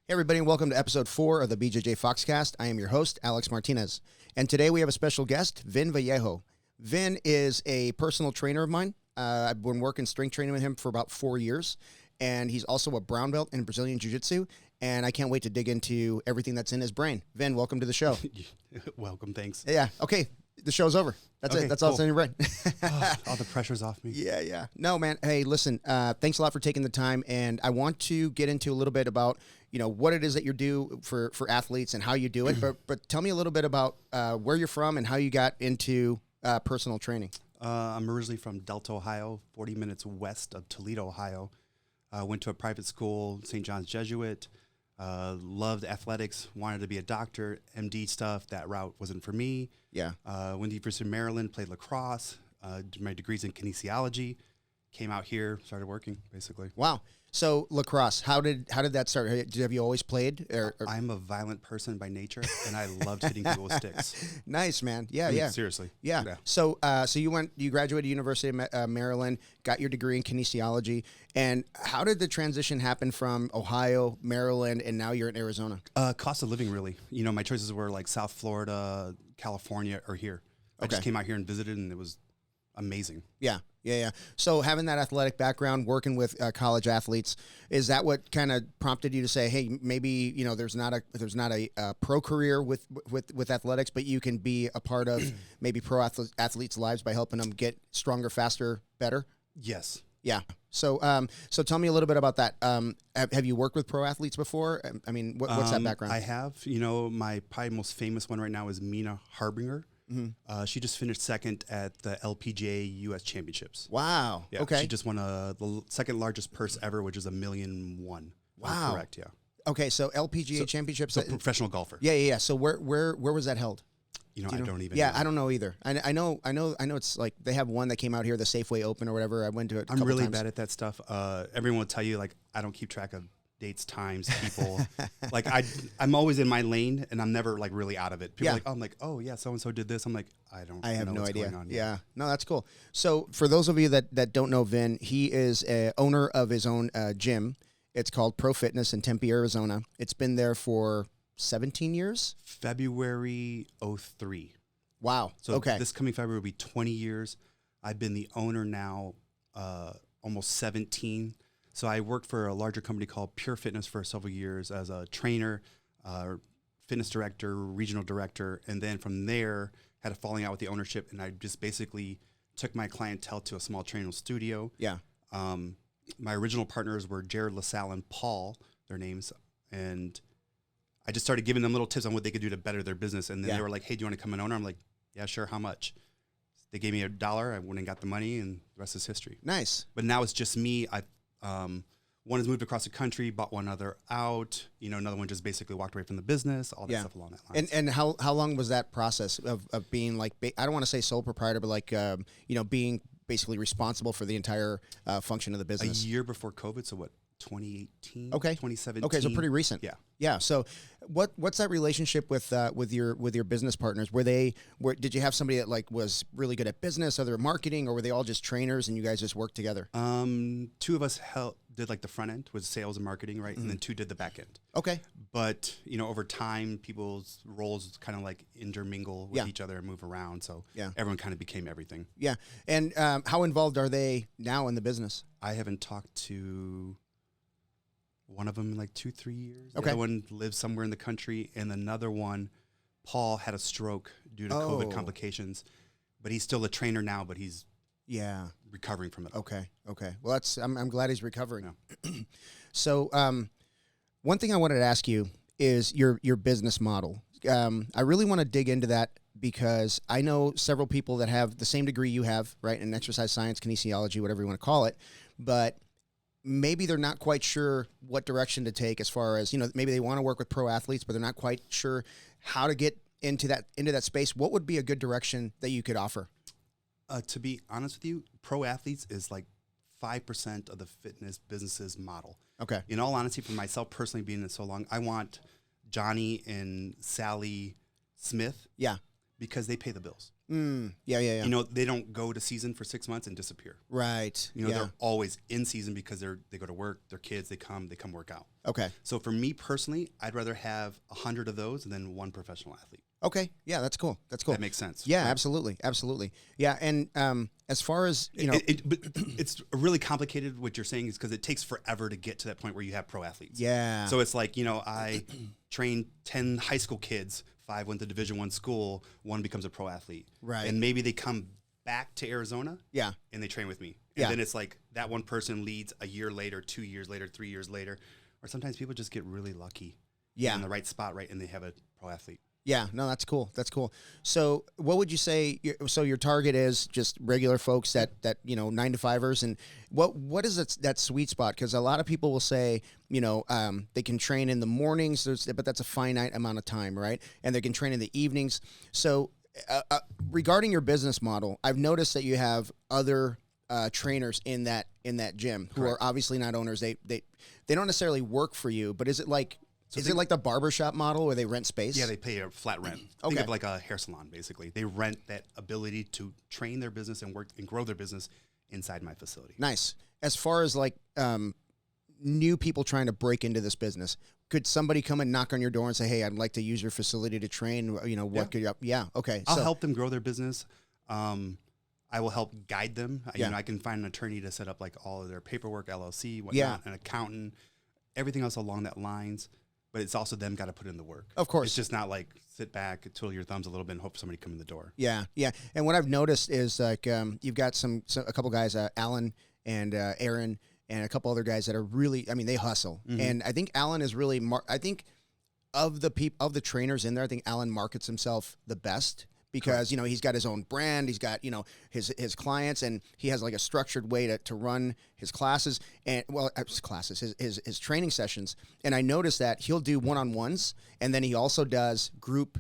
Hey everybody, and welcome to episode 4 of the BJJ Foxcast. I am your host, Alex Martinez. And today we have a special guest, Vin Vallejo. Vin is a personal trainer of mine. I've been working strength training with him for about 4 years. And he's also a brown belt in Brazilian Jiu Jitsu. And I can't wait to dig into everything that's in his brain. Vin, welcome to the show. Welcome, thanks. Yeah, okay. The show's over. That's okay, it. That's cool. all that's in your brain. All the pressure's off me. Yeah. No, man. Hey, listen, thanks a lot for taking the time. And I want to get into a little bit about, what it is that you do for athletes and how you do it. But tell me a little bit about where you're from and how you got into personal training. I'm originally from Delta, Ohio, 40 minutes west of Toledo, Ohio. Went to a private school, St. John's Jesuit. Loved athletics, wanted to be a doctor, MD stuff. That route wasn't for me. Yeah. Went to the University of Maryland, played lacrosse, did my degrees in kinesiology, came out here, started working, basically. Wow. So lacrosse, how did that start? Have you always played? Or? I'm a violent person by nature, and I loved hitting people with sticks. Nice, man. Yeah. Seriously. Yeah. So you graduated University of Maryland, got your degree in kinesiology, and how did the transition happen from Ohio, Maryland, and now you're in Arizona? Cost of living, really. My choices were like South Florida, California, or here. I just came out here and visited, and it was amazing. Yeah. So having that athletic background, working with college athletes, is that what kind of prompted you to say, hey, maybe there's not a pro career with athletics, but you can be a part of maybe pro athletes' lives by helping them get stronger, faster, better? Yes. Yeah. So tell me a little bit about that. Have you worked with pro athletes before? I mean, what's that background? I have. My probably most famous one right now is Mina Harbinger. Mm-hmm. She just finished second at the LPGA U.S. Championships. Wow. Yeah, okay. She just won the second largest purse ever, which is $1.1 million. Wow. Correct. Yeah. Okay. So LPGA Championships. So professional golfer. Yeah. So where was that held? I don't even. Yeah, know. I don't know either. I know. It's like they have one that came out here, the Safeway Open or whatever. I went to it. I'm really bad at that stuff. Everyone will tell you I don't keep track of dates, times, people. I'm always in my lane, and I'm never really out of it. People are like, oh yeah, so and so did this. I'm like, I have no what's idea. Going on. Yeah, no, that's cool. So for those of you that don't know Vin, he is a owner of his own gym. It's called Pro Fitness in Tempe, Arizona. It's been there for 17 years. February 03. Wow. So this coming February will be 20 years. I've been the owner now almost 17. So I worked for a larger company called Pure Fitness for several years as a trainer, fitness director, regional director, and then from there had a falling out with the ownership, and I just basically took my clientele to a small training studio. Yeah. My original partners were Jared LaSalle and Paul, their names, and I just started giving them little tips on what they could do to better their business, and then they were like, hey, do you want to come an owner? I'm like, yeah, sure, how much? They gave me $1, I went and got the money, and the rest is history. Nice. But now it's just me. One has moved across the country, bought one other out. Another one just basically walked away from the business, all that stuff along that line. And how long was that process of being I don't want to say sole proprietor, but being basically responsible for the entire function of the business? A year before COVID, so what, 2018? Okay. 2017. Okay, so pretty recent. Yeah. So what's that relationship with your business partners? Did you have somebody that was really good at business, other marketing, or were they all just trainers and you guys just worked together? Two of us did the front end with sales and marketing, right? Mm-hmm. And then two did the back end. Okay. But, over time, people's roles kind of intermingle with each other and move around. So everyone kind of became everything. Yeah. And how involved are they now in the business? I haven't talked to one of them in 2-3 years. Okay. The other one lives somewhere in the country, and another one, Paul, had a stroke due to COVID complications, but he's still a trainer now, but he's recovering from it. Okay. Well, I'm glad he's recovering. Yeah. So one thing I wanted to ask you is your business model. I really want to dig into that because I know several people that have the same degree you have, right, in exercise science, kinesiology, whatever you want to call it, but maybe they're not quite sure what direction to take as far as, maybe they want to work with pro athletes, but they're not quite sure how to get into that space. What would be a good direction that you could offer? To be honest with you, pro athletes is 5% of the fitness business's model. Okay. In all honesty, for myself personally, being in it so long, I want Johnny and Sally Smith. Yeah. Because they pay the bills. Yeah. You know, they don't go to season for 6 months and disappear. Right. You know, they're always in season because they go to work, their kids, they come work out. Okay. So for me personally, I'd rather have 100 of those than one professional athlete. Okay. Yeah, that's cool. That's cool. That makes sense. Yeah, right? absolutely. Yeah, and as far as, you know, but it's really complicated what you're saying is because it takes forever to get to that point where you have pro athletes. Yeah. So it's like, you know, I trained 10 high school kids, 5 went to Division I school, 1 becomes a pro athlete. Right. And maybe they come back to Arizona. Yeah. And they train with me. And then it's like that one person leads a year later, 2 years later, 3 years later. Or sometimes people just get really lucky. Yeah. In the right spot, right? And they have a pro athlete. Yeah, no, that's cool. That's cool. So, what would you say? So, your target is just regular folks that 9-to-5ers, and what is that sweet spot? Because a lot of people will say, they can train in the mornings, but that's a finite amount of time, right? And they can train in the evenings. So, regarding your business model, I've noticed that you have other trainers in that gym who are obviously not owners. They don't necessarily work for you, but is it like? Is it like the barbershop model where they rent space? Yeah, they pay a flat rent. Think of like a hair salon, basically. They rent that ability to train their business and work and grow their business inside my facility. Nice. As far as like new people trying to break into this business, could somebody come and knock on your door and say, "Hey, I'd like to use your facility to train"? What could you? Yeah. Okay. I'll help them grow their business. I will help guide them. I can find an attorney to set up like all of their paperwork, LLC, whatnot, an accountant, everything else along that lines. But it's also them got to put in the work. Of course. It's just not like sit back, twiddle your thumbs a little bit and hope somebody come in the door. Yeah. And what I've noticed is like you've got a couple guys, Alan and Aaron, and a couple other guys that are really, they hustle. Mm-hmm. And I think Alan is really, I think of the trainers in there, I think Alan markets himself the best. Because, he's got his own brand, he's got, his clients, and he has like a structured way to run his classes and, his training sessions. And I noticed that he'll do one-on-ones, and then he also does group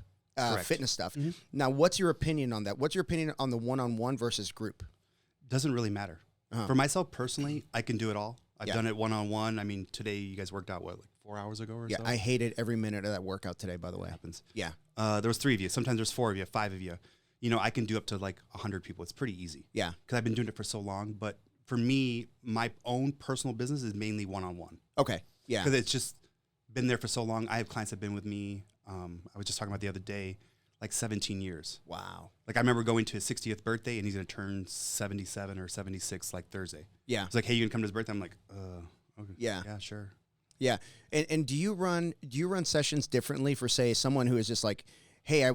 fitness stuff. Mm-hmm. Now, what's your opinion on that? What's your opinion on the one-on-one versus group? Doesn't really matter. Uh-huh. For myself personally, I can do it all. I've done it one-on-one. Today you guys worked out, like 4 hours ago or so? Yeah, I hated every minute of that workout today, by the way. It happens. Yeah. There was 3 of you. Sometimes there's 4 of you, 5 of you. I can do up to like 100 people. It's pretty easy. Yeah. Because I've been doing it for so long. But for me, my own personal business is mainly one-on-one. Okay. Yeah. Because it's just been there for so long. I have clients that have been with me. I was just talking about the other day, like 17 years. Wow. Like I remember going to his 60th birthday and he's going to turn 77 or 76 like Thursday. Yeah. It's like, hey, you can come to his birthday? I'm like, okay. Yeah. Yeah, sure. Yeah. And do you run sessions differently for, say, someone who is just like, hey, I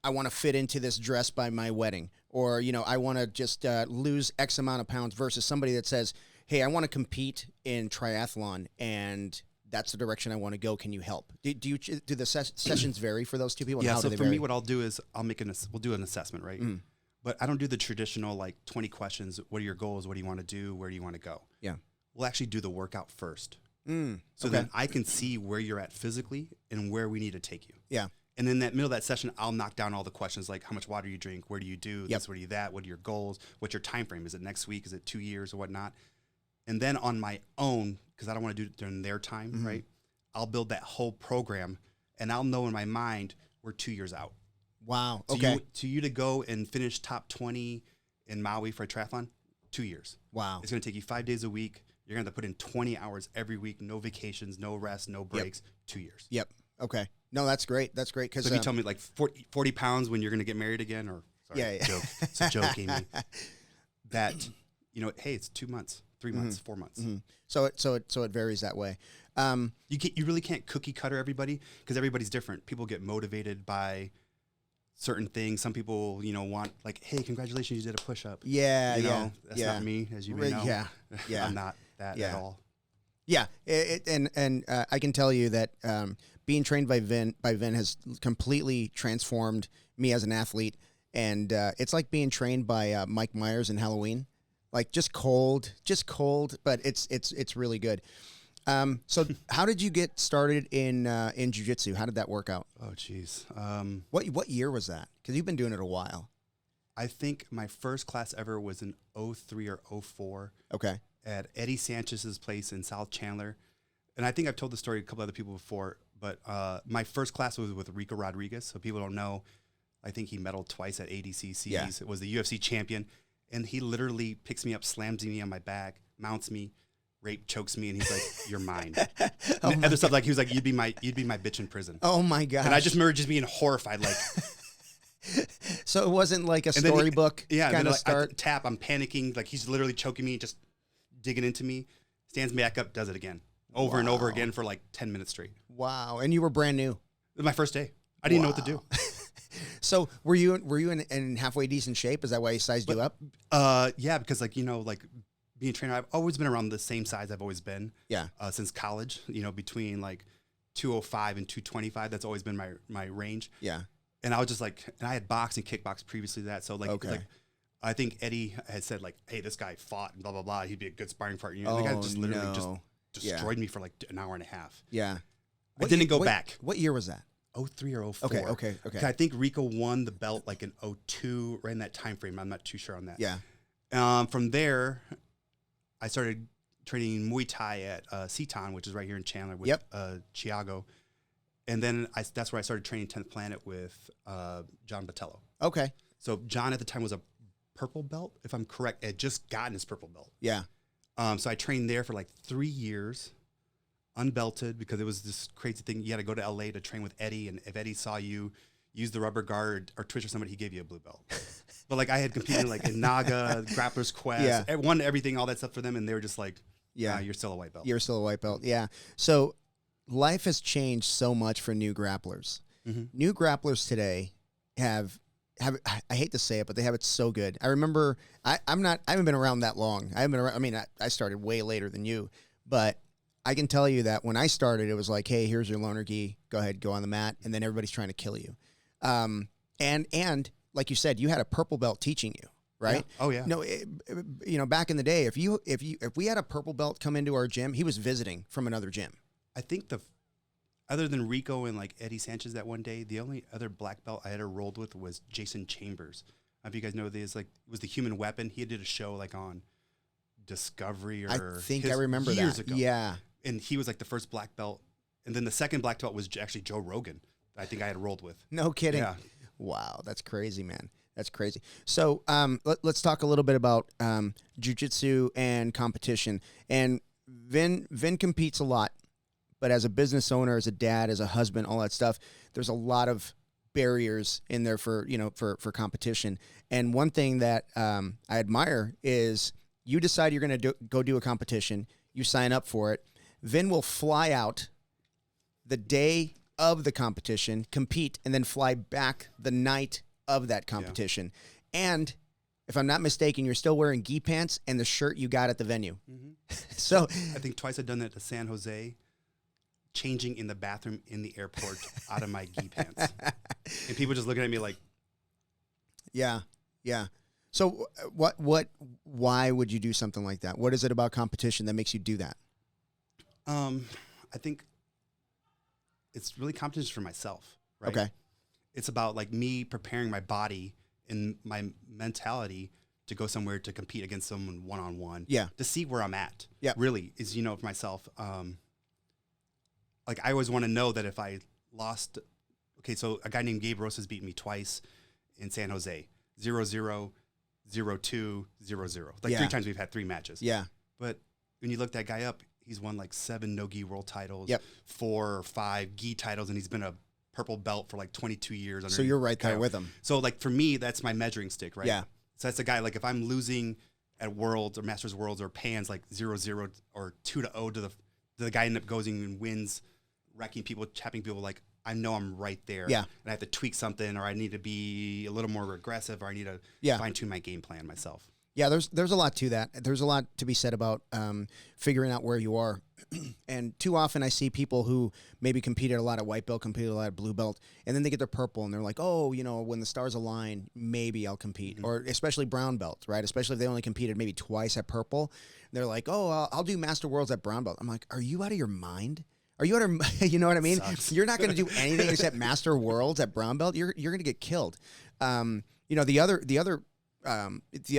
want to fit into this dress by my wedding, or, I want to just lose X amount of pounds, versus somebody that says, hey, I want to compete in triathlon and that's the direction I want to go. Can you help? Do the sessions vary for those two people? Yeah. How So do they for vary? me, what I'll do is we'll do an assessment, right? Mm. But I don't do the traditional like 20 questions. What are your goals? What do you want to do? Where do you want to go? Yeah. We'll actually do the workout first. So then I can see where you're at physically and where we need to take you. Yeah. And then that middle of that session, I'll knock down all the questions like how much water you drink, where do you do this, where do you that, what are your goals, what's your time frame? Is it next week? Is it 2 years or whatnot? And then on my own, because I don't want to do it during their time, right? I'll build that whole program and I'll know in my mind we're 2 years out. Wow. Okay. To you to go and finish top 20 in Maui for a triathlon, 2 years. Wow. It's going to take you 5 days a week. You're going to put in 20 hours every week, no vacations, no rest, no breaks, 2 years. Yep. Okay. No, that's great. That's great. Cause so if you tell me like 40 pounds when you're going to get married again, or sorry, joke. It's a joke, Amy. That, hey, it's 2 months, 3 months, 4 months. Mm-hmm. So it varies that way. You really can't cookie cutter everybody because everybody's different. People get motivated by certain things. Some people, want like, hey, congratulations, you did a push up. Yeah. That's not me, as you may know. Yeah. I'm not that at all. Yeah. And I can tell you that being trained by Vin has completely transformed me as an athlete. And it's like being trained by Mike Myers in Halloween. Like just cold, but it's really good. So how did you get started in jiu-jitsu? How did that work out? Oh, geez. What year was that? Because you've been doing it a while. I think my first class ever was in 03 or 04. Okay. At Eddie Sanchez's place in South Chandler. And I think I've told the story to a couple other people before, but my first class was with Rico Rodriguez. So people don't know, I think he medaled twice at ADCCs. Yeah. It was the UFC champion. And he literally picks me up, slams me on my back, mounts me, rape chokes me, and he's like, "You're mine." And other stuff, like he was like, "You'd be my bitch in prison." Oh my gosh. And I just remember just being horrified, like. So it wasn't like a storybook kind of start. I'm panicking, like he's literally choking me, just digging into me. Stands me back up, does it again, over and over again for like 10 minutes straight. Wow. And you were brand new. It was my first day. I didn't know what to do. So were you in halfway decent shape? Is that why he sized you up? Yeah, because like being a trainer, I've always been around the same size I've always been. Yeah. Since college, between like 205 and 225, that's always been my range. Yeah. And I was just like, and I had boxed and kickboxed previously to that, so like, okay. like I think Eddie had said like, "Hey, this guy fought and blah blah blah. He'd be a good sparring partner." The guy just literally just destroyed me for like an hour and a half. Yeah. I didn't go back. What year was that? 03 or 04. Okay. I think Rico won the belt like in 02, right in that time frame. I'm not too sure on that. Yeah. From there, I started training Muay Thai at Seton, which is right here in Chandler with Chiago. And then that's where I started training 10th Planet with John Botello. Okay. So John at the time was a purple belt, if I'm correct. Had just gotten his purple belt. Yeah. So I trained there for like 3 years, unbelted, because it was this crazy thing. You had to go to LA to train with Eddie, and if Eddie saw you use the rubber guard or twitch or somebody, he gave you a blue belt. But like I had competed like in Naga, Grappler's Quest, won everything, all that stuff for them, and they were just like, "Yeah, you're still a white belt. You're still a white belt." Yeah. So life has changed so much for new grapplers. Mm-hmm. New grapplers today have I hate to say it, but they have it so good. I remember I haven't been around that long. I haven't been around, I mean, I started way later than you, but I can tell you that when I started, it was like, "Hey, here's your loaner gi. Go ahead, go on the mat," and then everybody's trying to kill you. And like you said, you had a purple belt teaching you, right? Yeah. Oh yeah. No, back in the day, if we had a purple belt come into our gym, he was visiting from another gym. I think other than Rico and like Eddie Sanchez that one day, the only other black belt I ever rolled with was Jason Chambers. If you guys know this, like, it was the Human Weapon. He did a show like on Discovery or I think I remember years that. ago. Yeah. And he was like the first black belt. And then the second black belt was actually Joe Rogan. I think I had rolled with. No kidding. Yeah. Wow, that's crazy, man. That's crazy. So let's talk a little bit about jiu-jitsu and competition. And Vin competes a lot, but as a business owner, as a dad, as a husband, all that stuff, there's a lot of barriers in there for competition. And one thing that I admire is you decide you're going to go do a competition. You sign up for it. Vin will fly out the day of the competition, compete, and then fly back the night of that competition. Yeah. And if I'm not mistaken, you're still wearing gi pants and the shirt you got at the venue. Mm-hmm. So I think twice I've done that to San Jose, changing in the bathroom in the airport out of my gi pants. And people just looking at me like, yeah. So why would you do something like that? What is it about competition that makes you do that? I think it's really competition for myself, right? Okay. It's about like me preparing my body and my mentality to go somewhere to compete against someone one-on-one. Yeah. To see where I'm at. Yeah. Really is, for myself. Like I always want to know that if I lost, okay, so a guy named Gabe Rosas beat me twice in San Jose, 0-0, 0-2, 0-0. Like 3 times we've had 3 matches. Yeah. But when you look that guy up, he's won like 7 no-gi world titles, yep. 4 or 5 gi titles, and he's been a purple belt for like 22 years. So you're right there with him. So like for me, that's my measuring stick, right? Yeah. So that's the guy, like if I'm losing at Worlds or Masters Worlds or Pans like 0-0 or 2-0 to the guy end up goes and wins, wrecking people, chapping people, like I know I'm right there. Yeah. And I have to tweak something, or I need to be a little more aggressive, or I need to fine tune my game plan myself. Yeah, there's a lot to that. There's a lot to be said about figuring out where you are. And too often I see people who maybe competed a lot at white belt, competed a lot at blue belt, and then they get their purple and they're like, oh, when the stars align, maybe I'll compete. Mm-hmm. Or especially brown belt, right? Especially if they only competed maybe twice at purple. They're like, oh, I'll do Master Worlds at brown belt. I'm like, are you out of your mind? Are you out of, you know what I mean? Sucks. You're not going to do anything except Master Worlds at brown belt. You're going to get killed. The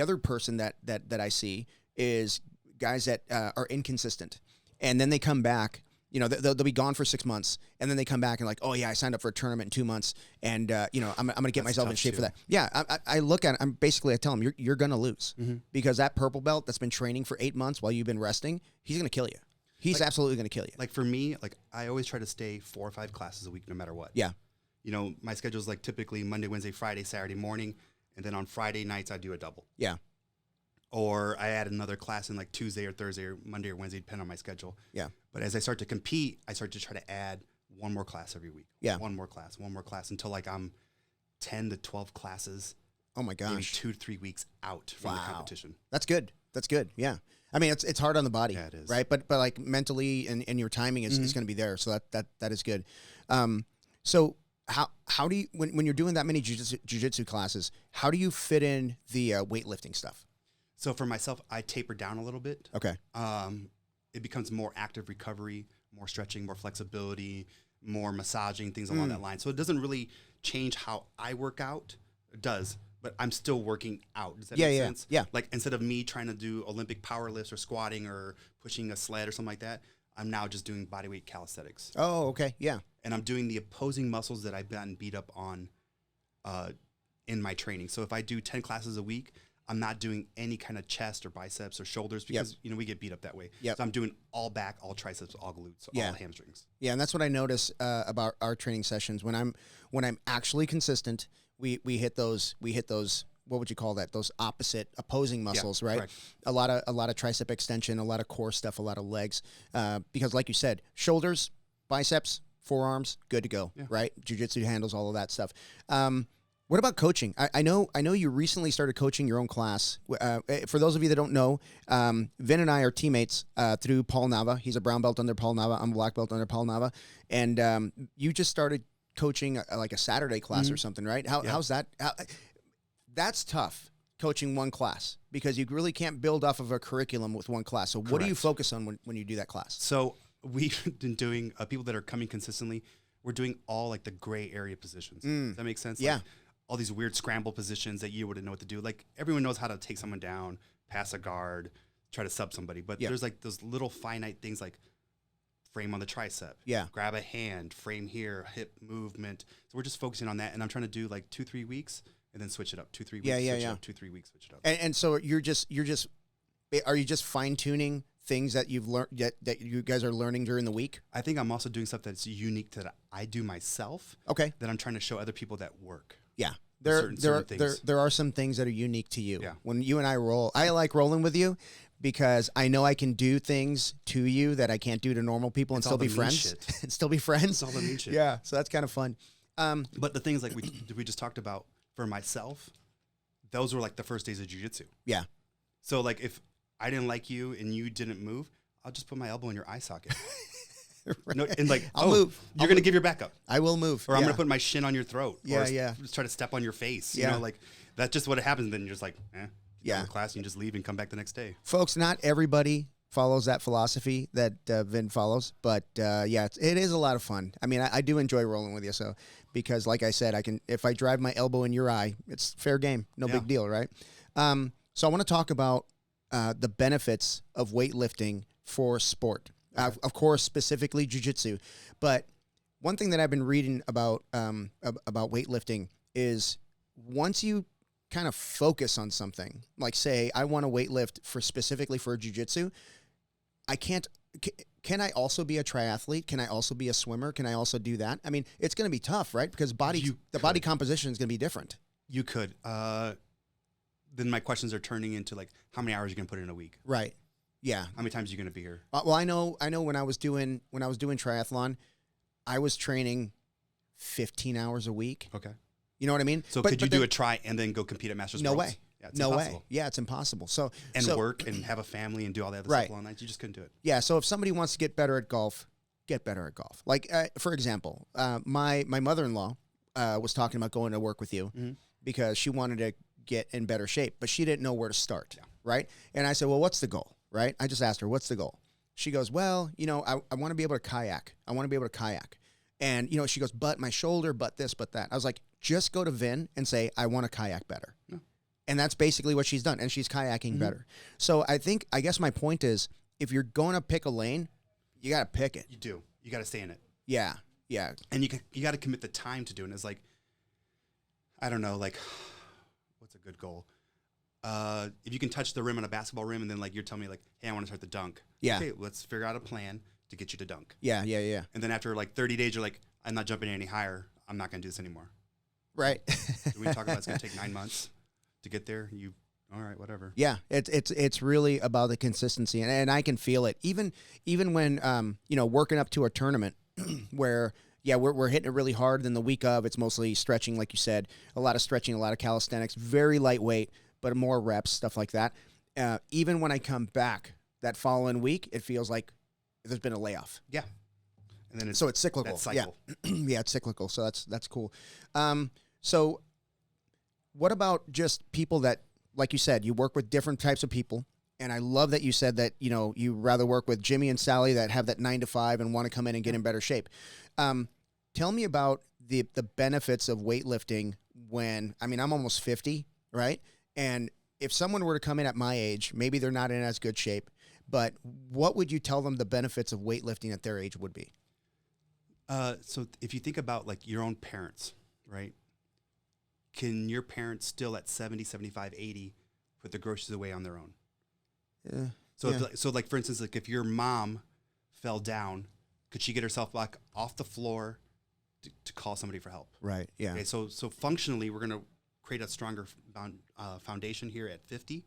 other person that I see is guys that are inconsistent, and then they come back You know, they'll be gone for 6 months, and then they come back and like, oh yeah, I signed up for a tournament in 2 months, and you know, I'm gonna get myself in shape for that. Yeah, I look at it. I tell him you're gonna lose because that purple belt that's been training for 8 months while you've been resting, he's gonna kill you. He's absolutely gonna kill you. Like for me, like I always try to stay 4 or 5 classes a week, no matter what. Yeah. You know, my schedule is like typically Monday, Wednesday, Friday, Saturday morning, and then on Friday nights I do a double. Yeah. Or I add another class in like Tuesday or Thursday or Monday or Wednesday, depending on my schedule. Yeah. But as I start to compete, I start to try to add one more class every week. Yeah. One more class until like I'm 10 to 12 classes. Oh my gosh. Maybe 2 to 3 weeks out from the competition. That's good. That's good. Yeah. I mean, it's hard on the body. Yeah, it is. Right. But like mentally and your timing is going to be there. So that is good. So how do you, when you're doing that many jiu-jitsu classes, how do you fit in the weightlifting stuff? So for myself, I taper down a little bit. Okay. It becomes more active recovery, more stretching, more flexibility, more massaging, things along that line. So it doesn't really change how I work out. It does, but I'm still working out. Does that make sense? Yeah. Like instead of me trying to do Olympic power lifts or squatting or pushing a sled or something like that, I'm now just doing bodyweight calisthenics. Oh, okay. Yeah. And I'm doing the opposing muscles that I've gotten beat up on in my training. So if I do 10 classes a week, I'm not doing any kind of chest or biceps or shoulders because, you know, we get beat up that way. Yep. So I'm doing all back, all triceps, all glutes, all hamstrings. Yeah, and that's what I notice about our training sessions. When I'm actually consistent, we hit those what would you call that? Those opposing muscles, right? Correct. A lot of tricep extension, a lot of core stuff, a lot of legs. Because like you said, shoulders, biceps, forearms, good to go, right? Jiu-jitsu handles all of that stuff. What about coaching? I know you recently started coaching your own class. For those of you that don't know, Vin and I are teammates through Paul Nava. He's a brown belt under Paul Nava. I'm a black belt under Paul Nava. And you just started coaching like a Saturday class or something, right? How's that? That's tough, coaching one class, because you really can't build off of a curriculum with one class. So what do you focus on when you do that class? So we've been doing, people that are coming consistently, we're doing all like the gray area positions. Does that make sense? Yeah. Like, all these weird scramble positions that you wouldn't know what to do. Like everyone knows how to take someone down, pass a guard, try to sub somebody. But there's like those little finite things like frame on the tricep. Yeah. Grab a hand, frame here, hip movement. So we're just focusing on that. And I'm trying to do like 2-3 weeks and then switch it up. 2-3 weeks, switch it up. 2-3 weeks, switch it up. And so are you just fine tuning things that you've learned that you guys are learning during the week? I think I'm also doing stuff that's unique to that I do myself. Okay. That I'm trying to show other people that work. Yeah. There are some things that are unique to you. Yeah. When you and I roll, I like rolling with you because I know I can do things to you that I can't do to normal people and still be friends. And still be friends. It's all the mean shit. Yeah. So that's kind of fun. But the things like we just talked about for myself, those were like the first days of jiu-jitsu. Yeah. So like if I didn't like you and you didn't move, I'll just put my elbow in your eye socket. Right. No, and like, I'll move. You're going to give your back up. I will move. Or I'm going to put my shin on your throat. Yeah, or just try to step on your face. You know, like that's just what happens. And then you're just like, class, and you just leave and come back the next day. Folks, not everybody follows that philosophy that Vin follows, but it is a lot of fun. I mean, I do enjoy rolling with you. So, because like I said, if I drive my elbow in your eye, it's fair game. No big deal, right? So I want to talk about the benefits of weightlifting for sport. Of course, specifically jiu-jitsu. But one thing that I've been reading about weightlifting is once you kind of focus on something, like say I want to weightlift specifically for jiu-jitsu, can I also be a triathlete? Can I also be a swimmer? Can I also do that? I mean, it's going to be tough, right? Because body composition is going to be different. You could. Then my questions are turning into like, how many hours are you going to put in a week? Right. Yeah. How many times are you going to be here? Well, I know. When I was doing triathlon, I was training 15 hours a week. Okay. You know what I mean? So could you do a try and then go compete at Masters? No Pros? way. Yeah, it's no impossible. way. Yeah, it's impossible. So work and have a family and do all that other stuff all night. You just couldn't do it. Yeah. So if somebody wants to get better at golf, get better at golf. Like for example, my mother-in-law was talking about going to work with you because she wanted to get in better shape, but she didn't know where to start. Yeah. Right. And I said, well, what's the goal? Right. I just asked her, what's the goal? She goes, well, I want to be able to kayak. And, she goes, but my shoulder, but this, but that. I was like, just go to Vin and say, I want to kayak better. No. And that's basically what she's done. And she's kayaking better. So I guess my point is, if you're going to pick a lane, You got to pick it. You do. You got to stay in it. Yeah. Yeah. And you got to commit the time to do it. And it's like, I don't know, like, what's a good goal? If you can touch the rim on a basketball rim and then like you're telling me like, hey, I want to start the dunk. Yeah. Okay, let's figure out a plan to get you to dunk. Yeah. Yeah. Yeah. And then after like 30 days, you're like, I'm not jumping any higher. I'm not going to do this anymore. Right. We talk about it's going to take 9 months to get there. All right, whatever. Yeah, it's really about the consistency, and I can feel it. Even when working up to a tournament where we're hitting it really hard. Then the week of, it's mostly stretching, like you said, a lot of stretching, a lot of calisthenics, very lightweight, but more reps, stuff like that. Even when I come back that following week, it feels like there's been a layoff. Yeah, and then so it's cyclical. That cycle. Yeah, yeah, it's cyclical. So that's cool. So what about just people that, like you said, you work with different types of people, and I love that you said that, you rather work with Jimmy and Sally that have that 9 to 5 and want to come in and get in better shape. Tell me about the benefits of weightlifting when, I'm almost 50, right? And if someone were to come in at my age, maybe they're not in as good shape, but what would you tell them the benefits of weightlifting at their age would be? So if you think about like your own parents, right? Can your parents still at 70, 75, 80 put the groceries away on their own? Yeah. So like for instance, like if your mom fell down, could she get herself back off the floor to call somebody for help? Right. Yeah. Okay. So functionally, we're going to create a stronger foundation here at 50.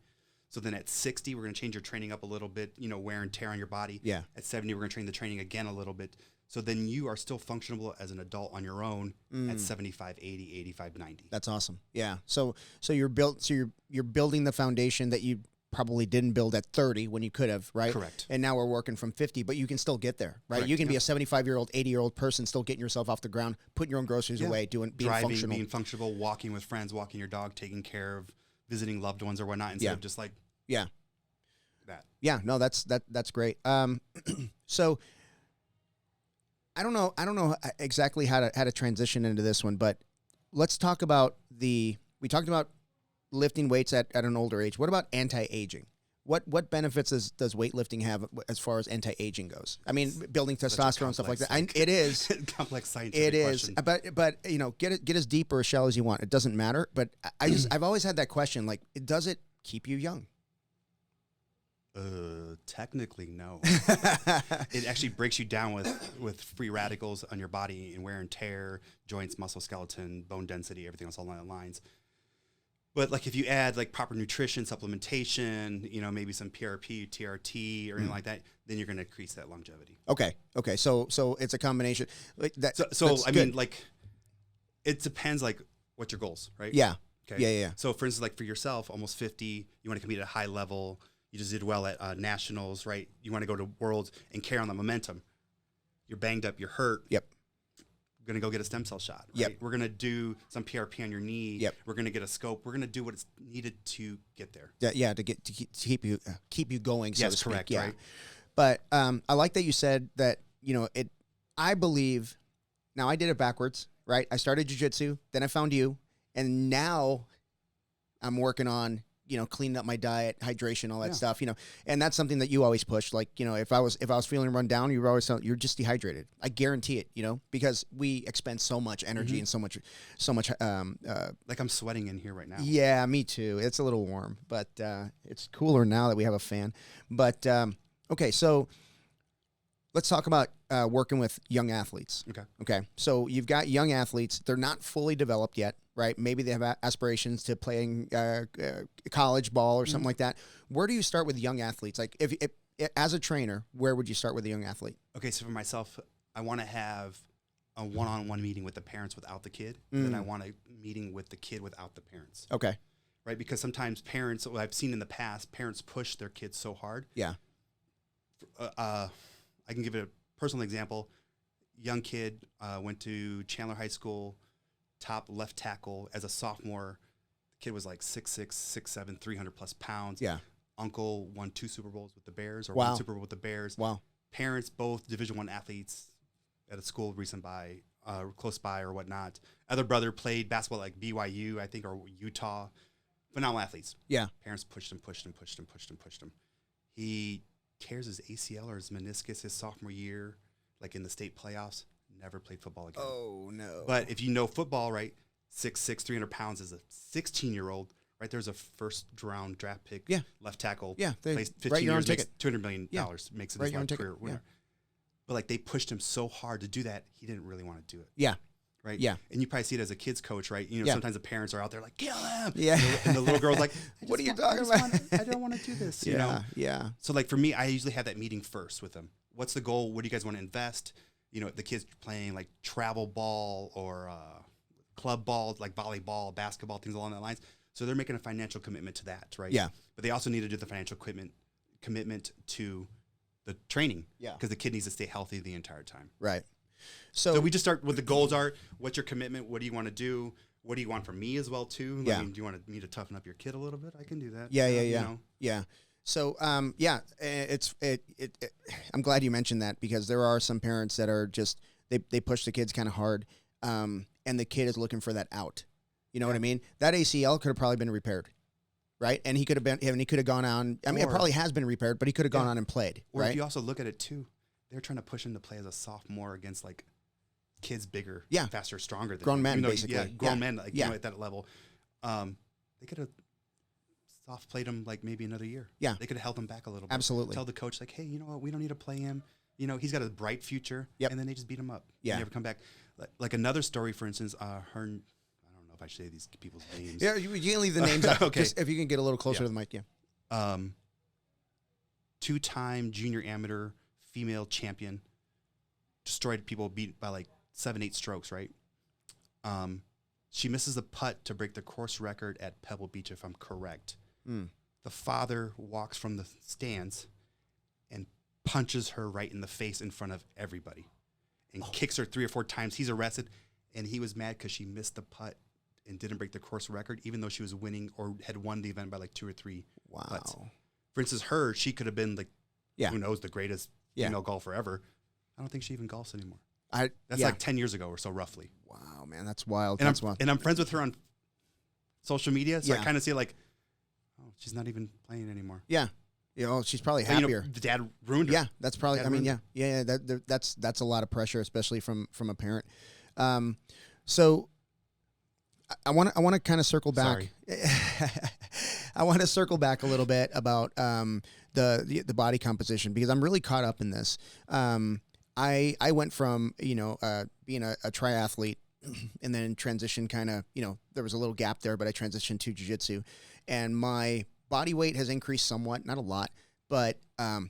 So then at 60, we're going to change your training up a little bit, wear and tear on your body. Yeah. At 70, we're going to train the training again a little bit. So then you are still functionable as an adult on your own at 75, 80, 85, 90. That's awesome. Yeah. So you're building the foundation that you probably didn't build at 30 when you could have, right? Correct. And now we're working from 50, but you can still get there, right? Correct. You can be a 75-year-old, 80-year-old person still getting yourself off the ground, putting your own groceries away, being driving, functional. being functional, walking with friends, walking your dog, taking care of, visiting loved ones or whatnot, instead of just like that. Yeah, no, that's great. So I don't know exactly how to transition into this one, but let's talk about we talked about lifting weights at an older age. What about anti-aging? What benefits does weightlifting have as far as anti-aging goes? Building testosterone, stuff like that. It is complex scientific question. But get as deep or as shallow as you want. It doesn't matter. But I've always had that question. Like, does it keep you young? Technically, no. It actually breaks you down with free radicals on your body and wear and tear, joints, muscle, skeleton, bone density, everything else along the lines. But like if you add like proper nutrition, supplementation, maybe some PRP, TRT, or anything like that, then you're going to increase that longevity. Okay. So it's a combination like that. So I mean, like, it depends, like, what's your goals, right? Yeah. Okay. Yeah. So for instance, like for yourself, almost 50, you want to compete at a high level. You just did well at nationals, right? You want to go to worlds and carry on the momentum. You're banged up. You're hurt. Yep. We're going to go get a stem cell shot, right? Yep. We're going to do some PRP on your knee. Yep. We're going to get a scope. We're going to do what is needed to get there. Yeah. To keep you going. So yes, to speak. correct. Yeah. Right. But I like that you said that. I believe. Now I did it backwards, right? I started jiu-jitsu, then I found you, and now I'm working on cleaning up my diet, hydration, all that stuff, and that's something that you always push. Like, if I was feeling run down, you were always telling, you're just dehydrated. I guarantee it, because we expend so much energy and so much, like I'm sweating in here right now. Yeah, me too. It's a little warm, but it's cooler now that we have a fan. But okay, so let's talk about working with young athletes. Okay. So you've got young athletes. They're not fully developed yet, right? Maybe they have aspirations to playing college ball or something like that. Where do you start with young athletes? Like, if as a trainer, where would you start with a young athlete? Okay, so for myself, I want to have a one-on-one meeting with the parents without the kid. And then I want a meeting with the kid without the parents. Okay. Right? Because sometimes parents, what I've seen in the past, parents push their kids so hard. Yeah. I can give it a personal example. Young kid went to Chandler High School, top left tackle as a sophomore. The kid was like 6'6", 6'7", 300+ pounds. Yeah. Uncle won 2 Super Bowls with the Bears, or Wow. 1 Super Bowl with the Bears. Wow. Parents, both Division I athletes at a school close by or whatnot. Other brother played basketball like BYU, I think, or Utah. Phenomenal athletes. Yeah. Parents pushed him. He tears his ACL or his meniscus his sophomore year, like in the state playoffs, never played football again. Oh, no. But if you know football, right, 6'6", 300 pounds as a 16-year-old, right, there's a first-round draft pick, left tackle, plays 15 years, makes $200 million, makes it his life career winner. But, like, they pushed him so hard to do that, he didn't really want to do it. Yeah. Right? Yeah. And you probably see it as a kid's coach, right? You know, sometimes the parents are out there like, kill him! Yeah. And the little girl's like, what are you talking about? I don't want to do this, you know? Yeah. So, like, for me, I usually have that meeting first with them. What's the goal? What do you guys want to invest? You know, the kids playing, like, travel ball or club ball, like volleyball, basketball, things along that lines. So they're making a financial commitment to that, right? Yeah. But they also need to do the financial commitment to the training. Yeah. Because the kid needs to stay healthy the entire time. Right. So we just start with the goals are, what's your commitment? What do you want to do? What do you want from me as well, too? Yeah. I mean, do you want me to toughen up your kid a little bit? I can do that. Yeah. You know? Yeah. So, I'm glad you mentioned that because there are some parents that are just, they push the kids kind of hard. And the kid is looking for that out. You know what I mean? That ACL could have probably been repaired. Right. And he could have gone on. I mean, it probably has been repaired, but he could have gone on and played. Or right. if you also look at it too, they're trying to push him to play as a sophomore against like kids bigger, faster, stronger than grown him. men, You know, basically. Grown men, like, you know, at that level. They could have soft played him like maybe another year. Yeah. They could have held him back a little bit. Absolutely. Tell the coach, like, hey, you know what? We don't need to play him. You know, he's got a bright future. Yep. And then they just beat him up. Yeah. He never come back. Like another story, for instance, I don't know if I should say these people's names. Yeah, you can leave the names out. Okay. Just if you can get a little closer to the mic, yeah. 2-time junior amateur female champion. Destroyed people, beat by like 7-8 strokes, right? She misses a putt to break the course record at Pebble Beach, if I'm correct. The father walks from the stands and punches her right in the face in front of everybody and kicks her 3 or 4 times. He's arrested, and he was mad because she missed the putt and didn't break the course record, even though she was winning or had won the event by like 2 or 3 putts. For instance, she could have been like, who knows, the greatest female golfer ever. I don't think she even golfs anymore. That's like 10 years ago or so, roughly. Wow, man, that's wild. And, that's wild. And I'm friends with her on social media, so I kind of see like, oh, she's not even playing anymore. Yeah. You know, she's probably happier. You know, the dad ruined her. Yeah, that's probably. I mean, yeah. That's a lot of pressure, especially from a parent. So I want to kind of circle back. I want to circle back a little bit about the body composition because I'm really caught up in this. I went from being a triathlete and then transitioned kind of, there was a little gap there, but I transitioned to jiu-jitsu, and my body weight has increased somewhat, not a lot, but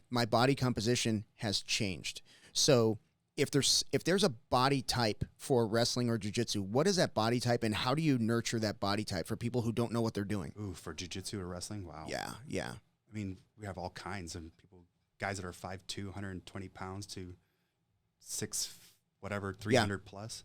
my body composition has changed. So if there's a body type for wrestling or jiu-jitsu, what is that body type, and how do you nurture that body type for people who don't know what they're doing? Ooh, for jiu-jitsu or wrestling? Wow. Yeah. I mean, we have all kinds of people, guys that are 5'2", 120 pounds to 300 plus.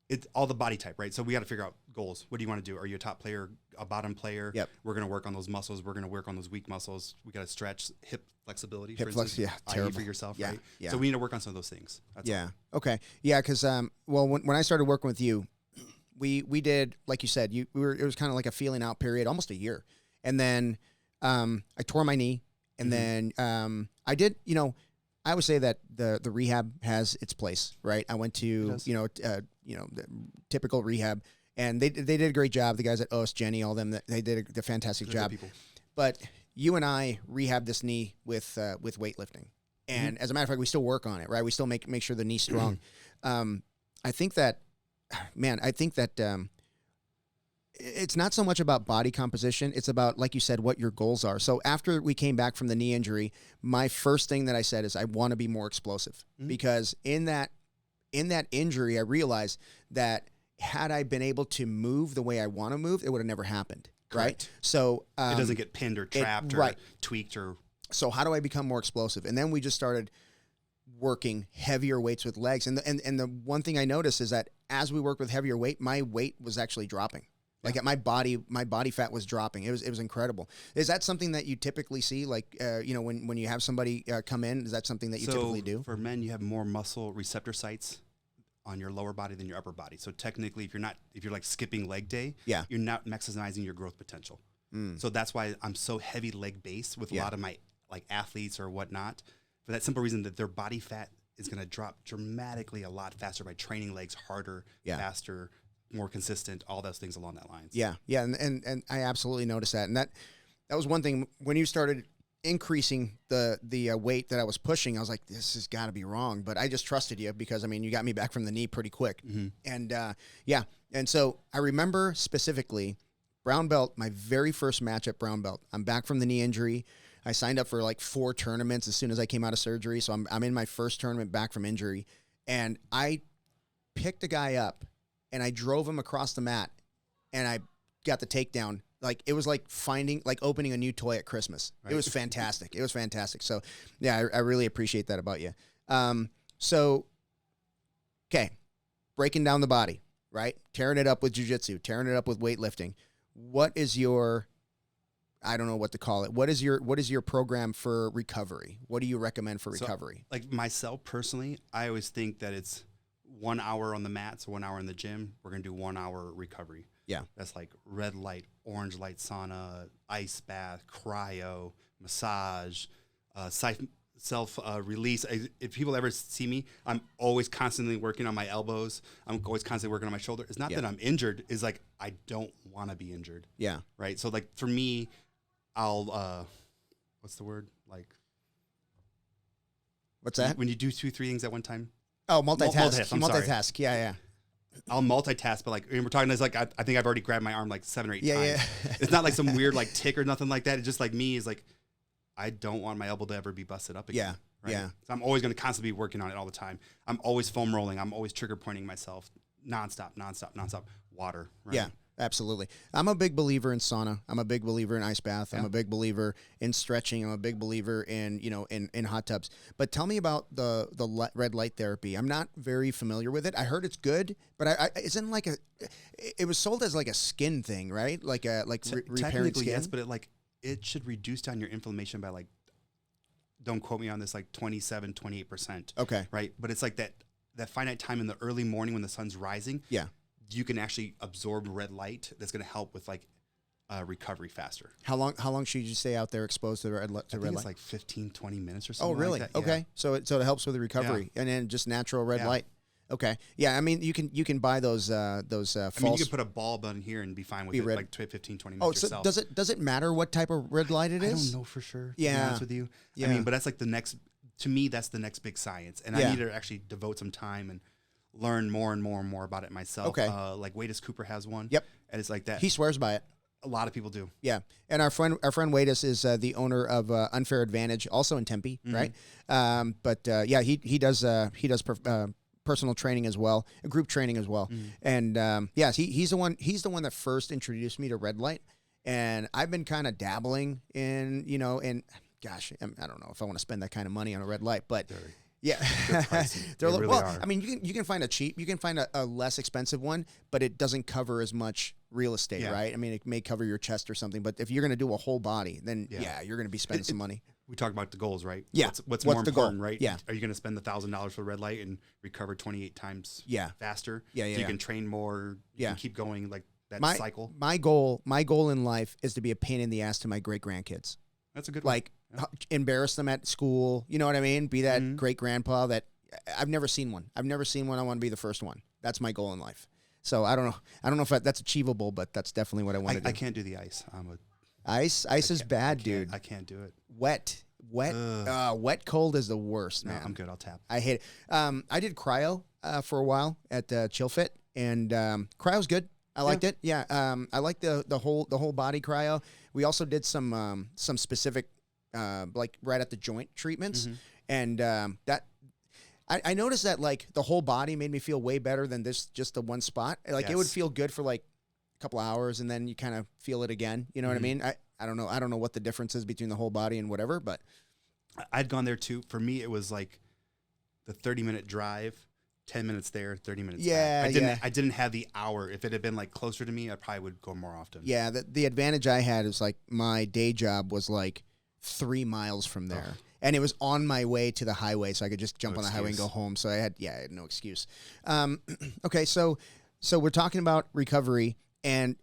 It's all the body type, right? So we got to figure out goals. What do you want to do? Are you a top player, a bottom player? Yep. We're going to work on those muscles. We're going to work on those weak muscles. We got to stretch hip flexibility. Hip flex, terrible for yourself, yeah, right? Yeah. So we need to work on some of those things. That's all. Okay. Yeah, because when I started working with you, we did, like you said, it was kind of like a feeling out period, almost a year, and then I tore my knee, and then I did, I would say that the rehab has its place, right? I went to the typical rehab, and they did a great job. The guys at OS, Jenny, all them, they did a fantastic job. But you and I rehabbed this knee with weightlifting, and as a matter of fact, we still work on it, right? We still make sure the knee's strong. I think that it's not so much about body composition. It's about, like you said, what your goals are. So after we came back from the knee injury, my first thing that I said is I want to be more explosive, because in that injury, I realized that had I been able to move the way I want to move, it would have never happened. Correct. Right. So it doesn't get pinned or trapped or tweaked or. So how do I become more explosive? And then we just started working heavier weights with legs. And the one thing I noticed is that as we worked with heavier weight, my weight was actually dropping. Like my body fat was dropping. It was incredible. Is that something that you typically see? Like, when you have somebody come in, is that something that you typically do? For men, you have more muscle receptor sites on your lower body than your upper body. So technically, if you're like skipping leg day, you're not maximizing your growth potential. So that's why I'm so heavy leg based with a lot of my like athletes or whatnot, for that simple reason that their body fat is going to drop dramatically a lot faster by training legs harder, faster, more consistent, all those things along that lines. Yeah, yeah, and I absolutely noticed that, and that was one thing when you started increasing the weight that I was pushing. I was like, this has got to be wrong, but I just trusted you because I mean, you got me back from the knee pretty quick, and and so I remember specifically brown belt, my very first match at brown belt. I'm back from the knee injury. I signed up for like 4 tournaments as soon as I came out of surgery, so I'm in my first tournament back from injury, and I picked a guy up and I drove him across the mat, and I got the takedown. Like, it was like opening a new toy at Christmas. Right. It was fantastic. It was fantastic. So, yeah, I really appreciate that about you. So, okay, breaking down the body, right? Tearing it up with jiu-jitsu, tearing it up with weightlifting. What is your, I don't know what to call it. What is your program for recovery? What do you recommend for recovery? So, like myself personally, I always think that it's 1 hour on the mat, so 1 hour in the gym. We're going to do 1 hour recovery. Yeah. That's like red light, orange light sauna, ice bath, cryo, massage, self-release. If people ever see me, I'm always constantly working on my elbows. I'm always constantly working on my shoulder. It's not that I'm injured. It's like I don't want to be injured. Yeah. Right? So, like, for me, I'll, what's the word? Like, what's that? When you do 2-3 things at one time? Oh, multitask. Multitask. Yeah. I'll multitask, but like, and we're talking, it's like, I think I've already grabbed my arm like 7 or 8 times. Yeah. It's not like some weird like tick or nothing like that. It's just like me is like, I don't want my elbow to ever be busted up again. Yeah. Right? So I'm always going to constantly be working on it all the time. I'm always foam rolling. I'm always trigger pointing myself nonstop, water. Right? Yeah. Absolutely. I'm a big believer in sauna. I'm a big believer in ice bath. I'm a big believer in stretching. I'm a big believer in, in hot tubs. But tell me about the red light therapy. I'm not very familiar with it. I heard it's good, but isn't like it was sold as like a skin thing, right? Like repairing skin. Yes, but it should reduce down your inflammation by like, don't quote me on this, like 27-28%. Okay. Right. But it's like that finite time in the early morning when the sun's rising. Yeah. You can actually absorb red light that's going to help with like recovery faster. How long should you stay out there exposed to red light? It's like 15-20 minutes or something. Oh, really? Like that. Okay. Yeah. So it helps with the recovery and then just natural red light. Okay. Yeah, I mean you can buy those false. I mean, you can put a bulb on here and be fine with it, like 15-20 minutes yourself. So does it matter what type of red light it is? I don't know for sure. Yeah. To be honest with you. Yeah. I mean, but that's like to me that's the next big science, and I need to actually devote some time and learn more and more about it myself. Okay. Like Wadis Cooper has one. Yep. And it's like that. He swears by it. A lot of people do. Yeah. And our friend Wadis is the owner of Unfair Advantage, also in Tempe, right? He does personal training as well, group training as well. And he's the one that first introduced me to red light. And I've been kind of dabbling in, gosh, I don't know if I want to spend that kind of money on a red light, but yeah, they're really are. I mean, you can find a less expensive one, but it doesn't cover as much real estate, right? I mean, it may cover your chest or something, but if you're going to do a whole body, then you're going to be spending some money. We talk about the goals, right? Yeah. What's more important, right? Yeah. Are you going to spend the $1,000 for red light and recover 28 times faster? Yeah. So you can train more. You can keep going like that cycle. My goal in life is to be a pain in the ass to my great grandkids. That's a good one. Embarrass them at school. You know what I mean? Be that great grandpa that I've never seen one. I want to be the first one. That's my goal in life. So I don't know if that's achievable, but that's definitely what I want to do. I can't do the ice. Ice is bad, dude. I can't do it. Wet cold is the worst, man. No, I'm good. I'll tap. I hate it. I did cryo for a while at Chill Fit, and cryo's good. I liked it. Yeah. I like the whole body cryo. We also did some specific like right at the joint treatments, and that I noticed that like the whole body made me feel way better than just the one spot. Like it would feel good for like a couple hours, and then you kind of feel it again. You know what I mean? I don't know. I don't know what the difference is between the whole body and whatever, but I'd gone there too. For me, it was like the 30-minute drive. 10 minutes there, 30 minutes back. I didn't have the hour. If it had been like closer to me, I probably would go more often. Yeah, the advantage I had is like my day job was like 3 miles from there. And it was on my way to the highway, so I could just jump on the highway and go home. So I had no excuse. Okay, so we're talking about recovery, and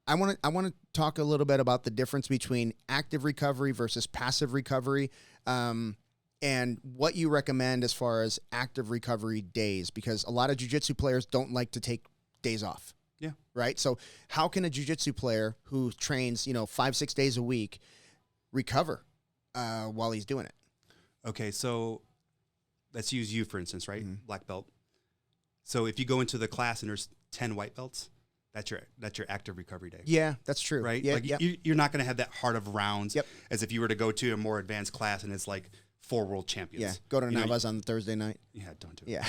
I want to talk a little bit about the difference between active recovery versus passive recovery, and what you recommend as far as active recovery days, because a lot of jiu-jitsu players don't like to take days off. Yeah. Right. So how can a jiu-jitsu player who trains, 5-6 days a week recover while he's doing it? Okay, so let's use you for instance, right? Mm-hmm. Black belt. So if you go into the class and there's 10 white belts, that's your active recovery day. Yeah, that's true. Right? Yeah, like you're not going to have that heart of rounds as if you were to go to a more advanced class and it's like 4 world champions. Yeah, go to Navas on Thursday night. Yeah, don't do it. Yeah.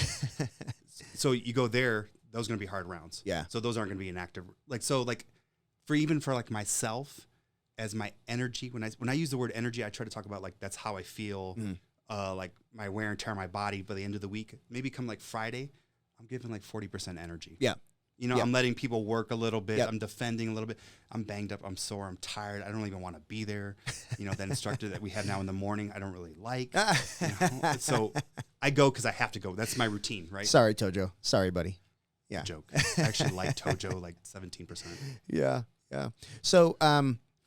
So you go there, those are going to be hard rounds. Yeah. So those aren't going to be an active, for myself, as my energy, when I use the word energy, I try to talk about like that's how I feel, like my wear and tear on my body by the end of the week. Maybe come like Friday, I'm giving like 40% energy. Yeah. I'm letting people work a little bit. Yep. I'm defending a little bit. I'm banged up. I'm sore. I'm tired. I don't even want to be there. That instructor that we have now in the morning, I don't really like. So I go because I have to go. That's my routine, right? Sorry, Tojo. Sorry, buddy. Yeah. Joke. I actually like Tojo, like 17%. Yeah. Yeah. So,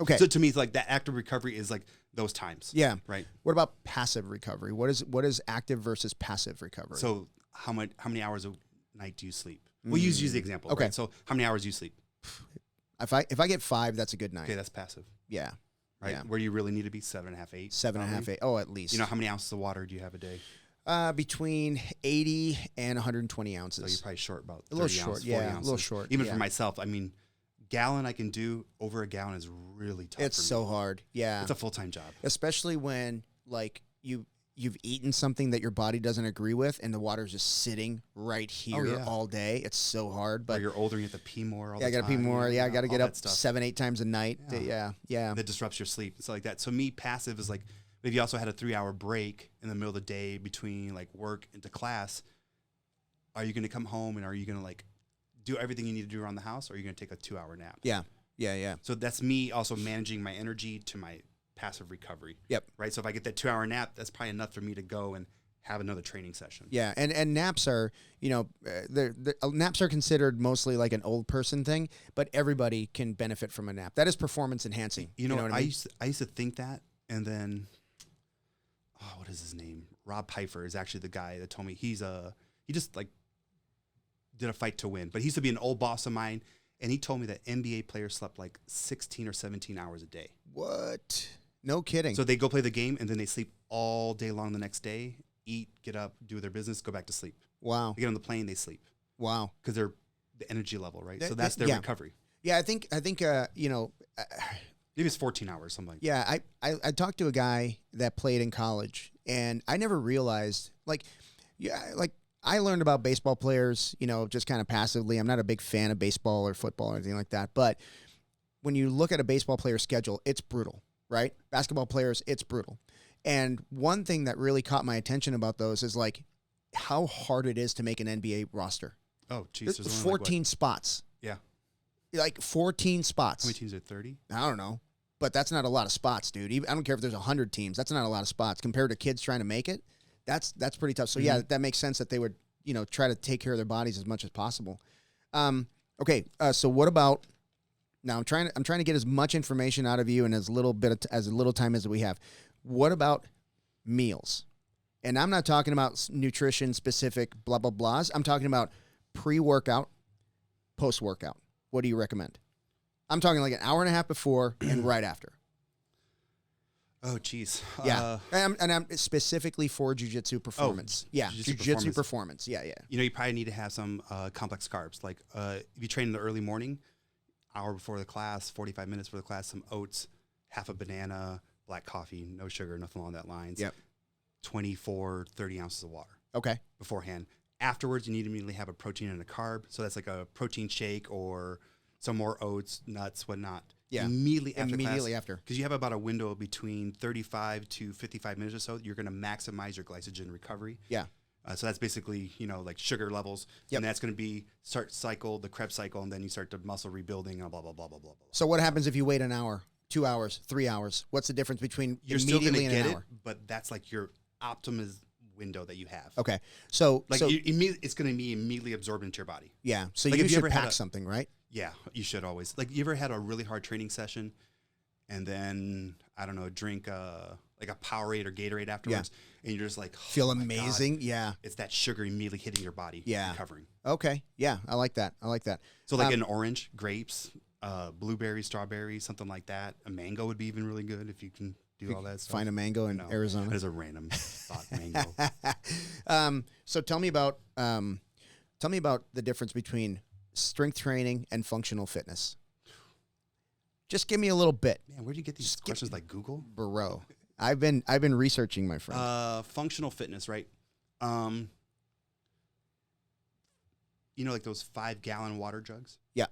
okay. So to me, it's like that active recovery is like those times. Yeah. Right. What about passive recovery? What is active versus passive recovery? So how many hours a night do you sleep? We'll use the example. Okay. Right? So how many hours do you sleep? If I get 5, that's a good night. Okay, that's passive. Yeah. Right. Yeah. Where you really need to be 7.5, 8. 7.5, 8. Oh, at least. How many ounces of water do you have a day? Between 80 and 120 ounces. So you're probably short about 30 a little short. ounces, 40 Yeah, ounces. a little short. Even yeah. for myself, I mean, gallon I can do. Over a gallon is really tough. It's for so me. hard. Yeah. It's a full-time job. Especially when like you've eaten something that your body doesn't agree with, and the water's just sitting right here all day. It's so hard. But or you're older and you have to pee more all I got to pee more. Yeah, I got to get up 7-8 times a night. Yeah. That disrupts your sleep and stuff like that. So me, passive is like, if you also had a 3-hour break in the middle of the day between like work into class, are you going to come home and are you going to like do everything you need to do around the house, or are you going to take a 2-hour nap? Yeah. So that's me also managing my energy to my passive recovery. Yep. Right. So if I get that 2-hour nap, that's probably enough for me to go and have another training session. Yeah. And naps are, naps are considered mostly like an old person thing, but everybody can benefit from a nap. That is performance enhancing. You know what I mean? I used to think that, and then, what is his name? Rob Pfeiffer is actually the guy that told me he just like did a fight to win, but he used to be an old boss of mine. And he told me that NBA players slept like 16 or 17 hours a day. What? No kidding. So they go play the game and then they sleep all day long the next day, eat, get up, do their business, go back to sleep. Wow. They get on the plane, they sleep. Wow. Because they're the energy level, right? So that's their recovery. Yeah, I think maybe it's 14 hours, something like that. Yeah, I talked to a guy that played in college, and I never realized, I learned about baseball players, just kind of passively. I'm not a big fan of baseball or football or anything like that. But when you look at a baseball player's schedule, it's brutal, right? Basketball players, it's brutal. And one thing that really caught my attention about those is like how hard it is to make an NBA roster. Oh, geez. There's 14 spots. Yeah. Like 14 spots. How many teams are 30? I don't know. But that's not a lot of spots, dude. I don't care if there's 100 teams. That's not a lot of spots compared to kids trying to make it. That's pretty tough. So yeah, that makes sense that they would, try to take care of their bodies as much as possible. Okay. So what about now? I'm trying to get as much information out of you in as little time as we have. What about meals? And I'm not talking about nutrition specific blah blah blahs. I'm talking about pre-workout, post-workout. What do you recommend? I'm talking like an hour and a half before and right after. Oh, geez. Yeah. And I'm specifically for jiu-jitsu performance. Jiu-jitsu performance. Yeah. You probably need to have some complex carbs. Like if you train in the early morning, hour before the class, 45 minutes before the class, some oats, half a banana, black coffee, no sugar, nothing along that lines. Yep. 24, 30 ounces of water. Okay. Beforehand. Afterwards, you need to immediately have a protein and a carb. So that's like a protein shake or some more oats, nuts, whatnot. Yeah. Immediately after. Because you have about a window between 35 to 55 minutes or so. You're going to maximize your glycogen recovery. Yeah. So that's basically, like sugar levels. Yep. And that's going to be start cycle, the Krebs cycle, and then you start the muscle rebuilding and blah, blah, blah, blah, blah, blah. So what happens if you wait an hour, 2 hours, 3 hours? What's the difference between you're immediately still and an get hour? But that's like your optimum window that you have. Okay. So Like it's going to be immediately absorbed into your body. yeah. So Like, you if you should ever had pack something, right? Yeah, you should always. Like, you ever had a really hard training session and then, I don't know, drink like a Powerade or Gatorade afterwards, and you're just like, oh, Feel my amazing. God. Yeah. It's that sugar immediately hitting your body. Yeah. Recovering. Okay. Yeah. I like that. So like an orange, grapes, blueberry, strawberry, something like that. A mango would be even really good if you can do all that stuff. Find a mango in Arizona. There's a random thought, mango. So tell me about the difference between strength training and functional fitness. Just give me a little bit. Man, where do you get these questions? Like Google? Bro. I've been researching, my friend. Functional fitness, right? You know, like those 5-gallon water jugs? Yeah.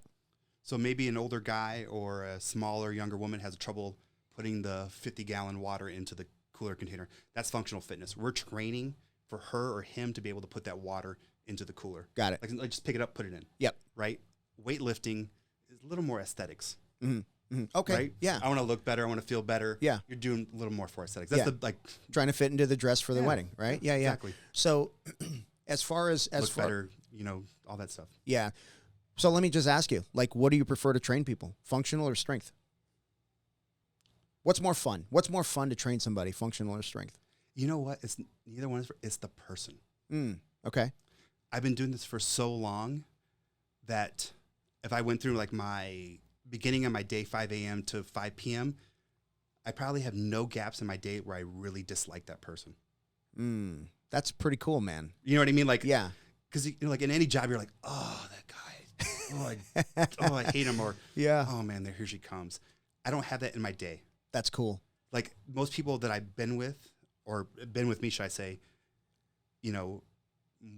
So maybe an older guy or a smaller, younger woman has trouble putting the 50-gallon water into the cooler container. That's functional fitness. We're training for her or him to be able to put that water into the cooler. Got it. Like just pick it up, put it in. Yep. Right? Weightlifting is a little more aesthetics. Mm-hmm. Mm-hmm. Okay. Right? Yeah. I want to look better. I want to feel better. Yeah. You're doing a little more for aesthetics. That's trying to fit into the dress for the wedding, right? Yeah. Exactly. So as far as look better, you know, all that stuff. Yeah. So let me just ask you, like, what do you prefer to train people, functional or strength? What's more fun? What's more fun to train somebody, functional or strength? You know what? It's neither one. It's the person. Okay. I've been doing this for so long that if I went through like my beginning of my day, 5 a.m. to 5 p.m., I probably have no gaps in my day where I really dislike that person. That's pretty cool, man. You know what I mean? Like, yeah. Because, you know, like in any job, you're like, oh, that guy. I hate him. Or, oh, man, here she comes. I don't have that in my day. That's cool. Like most people that I've been with, or been with me, should I say, you know,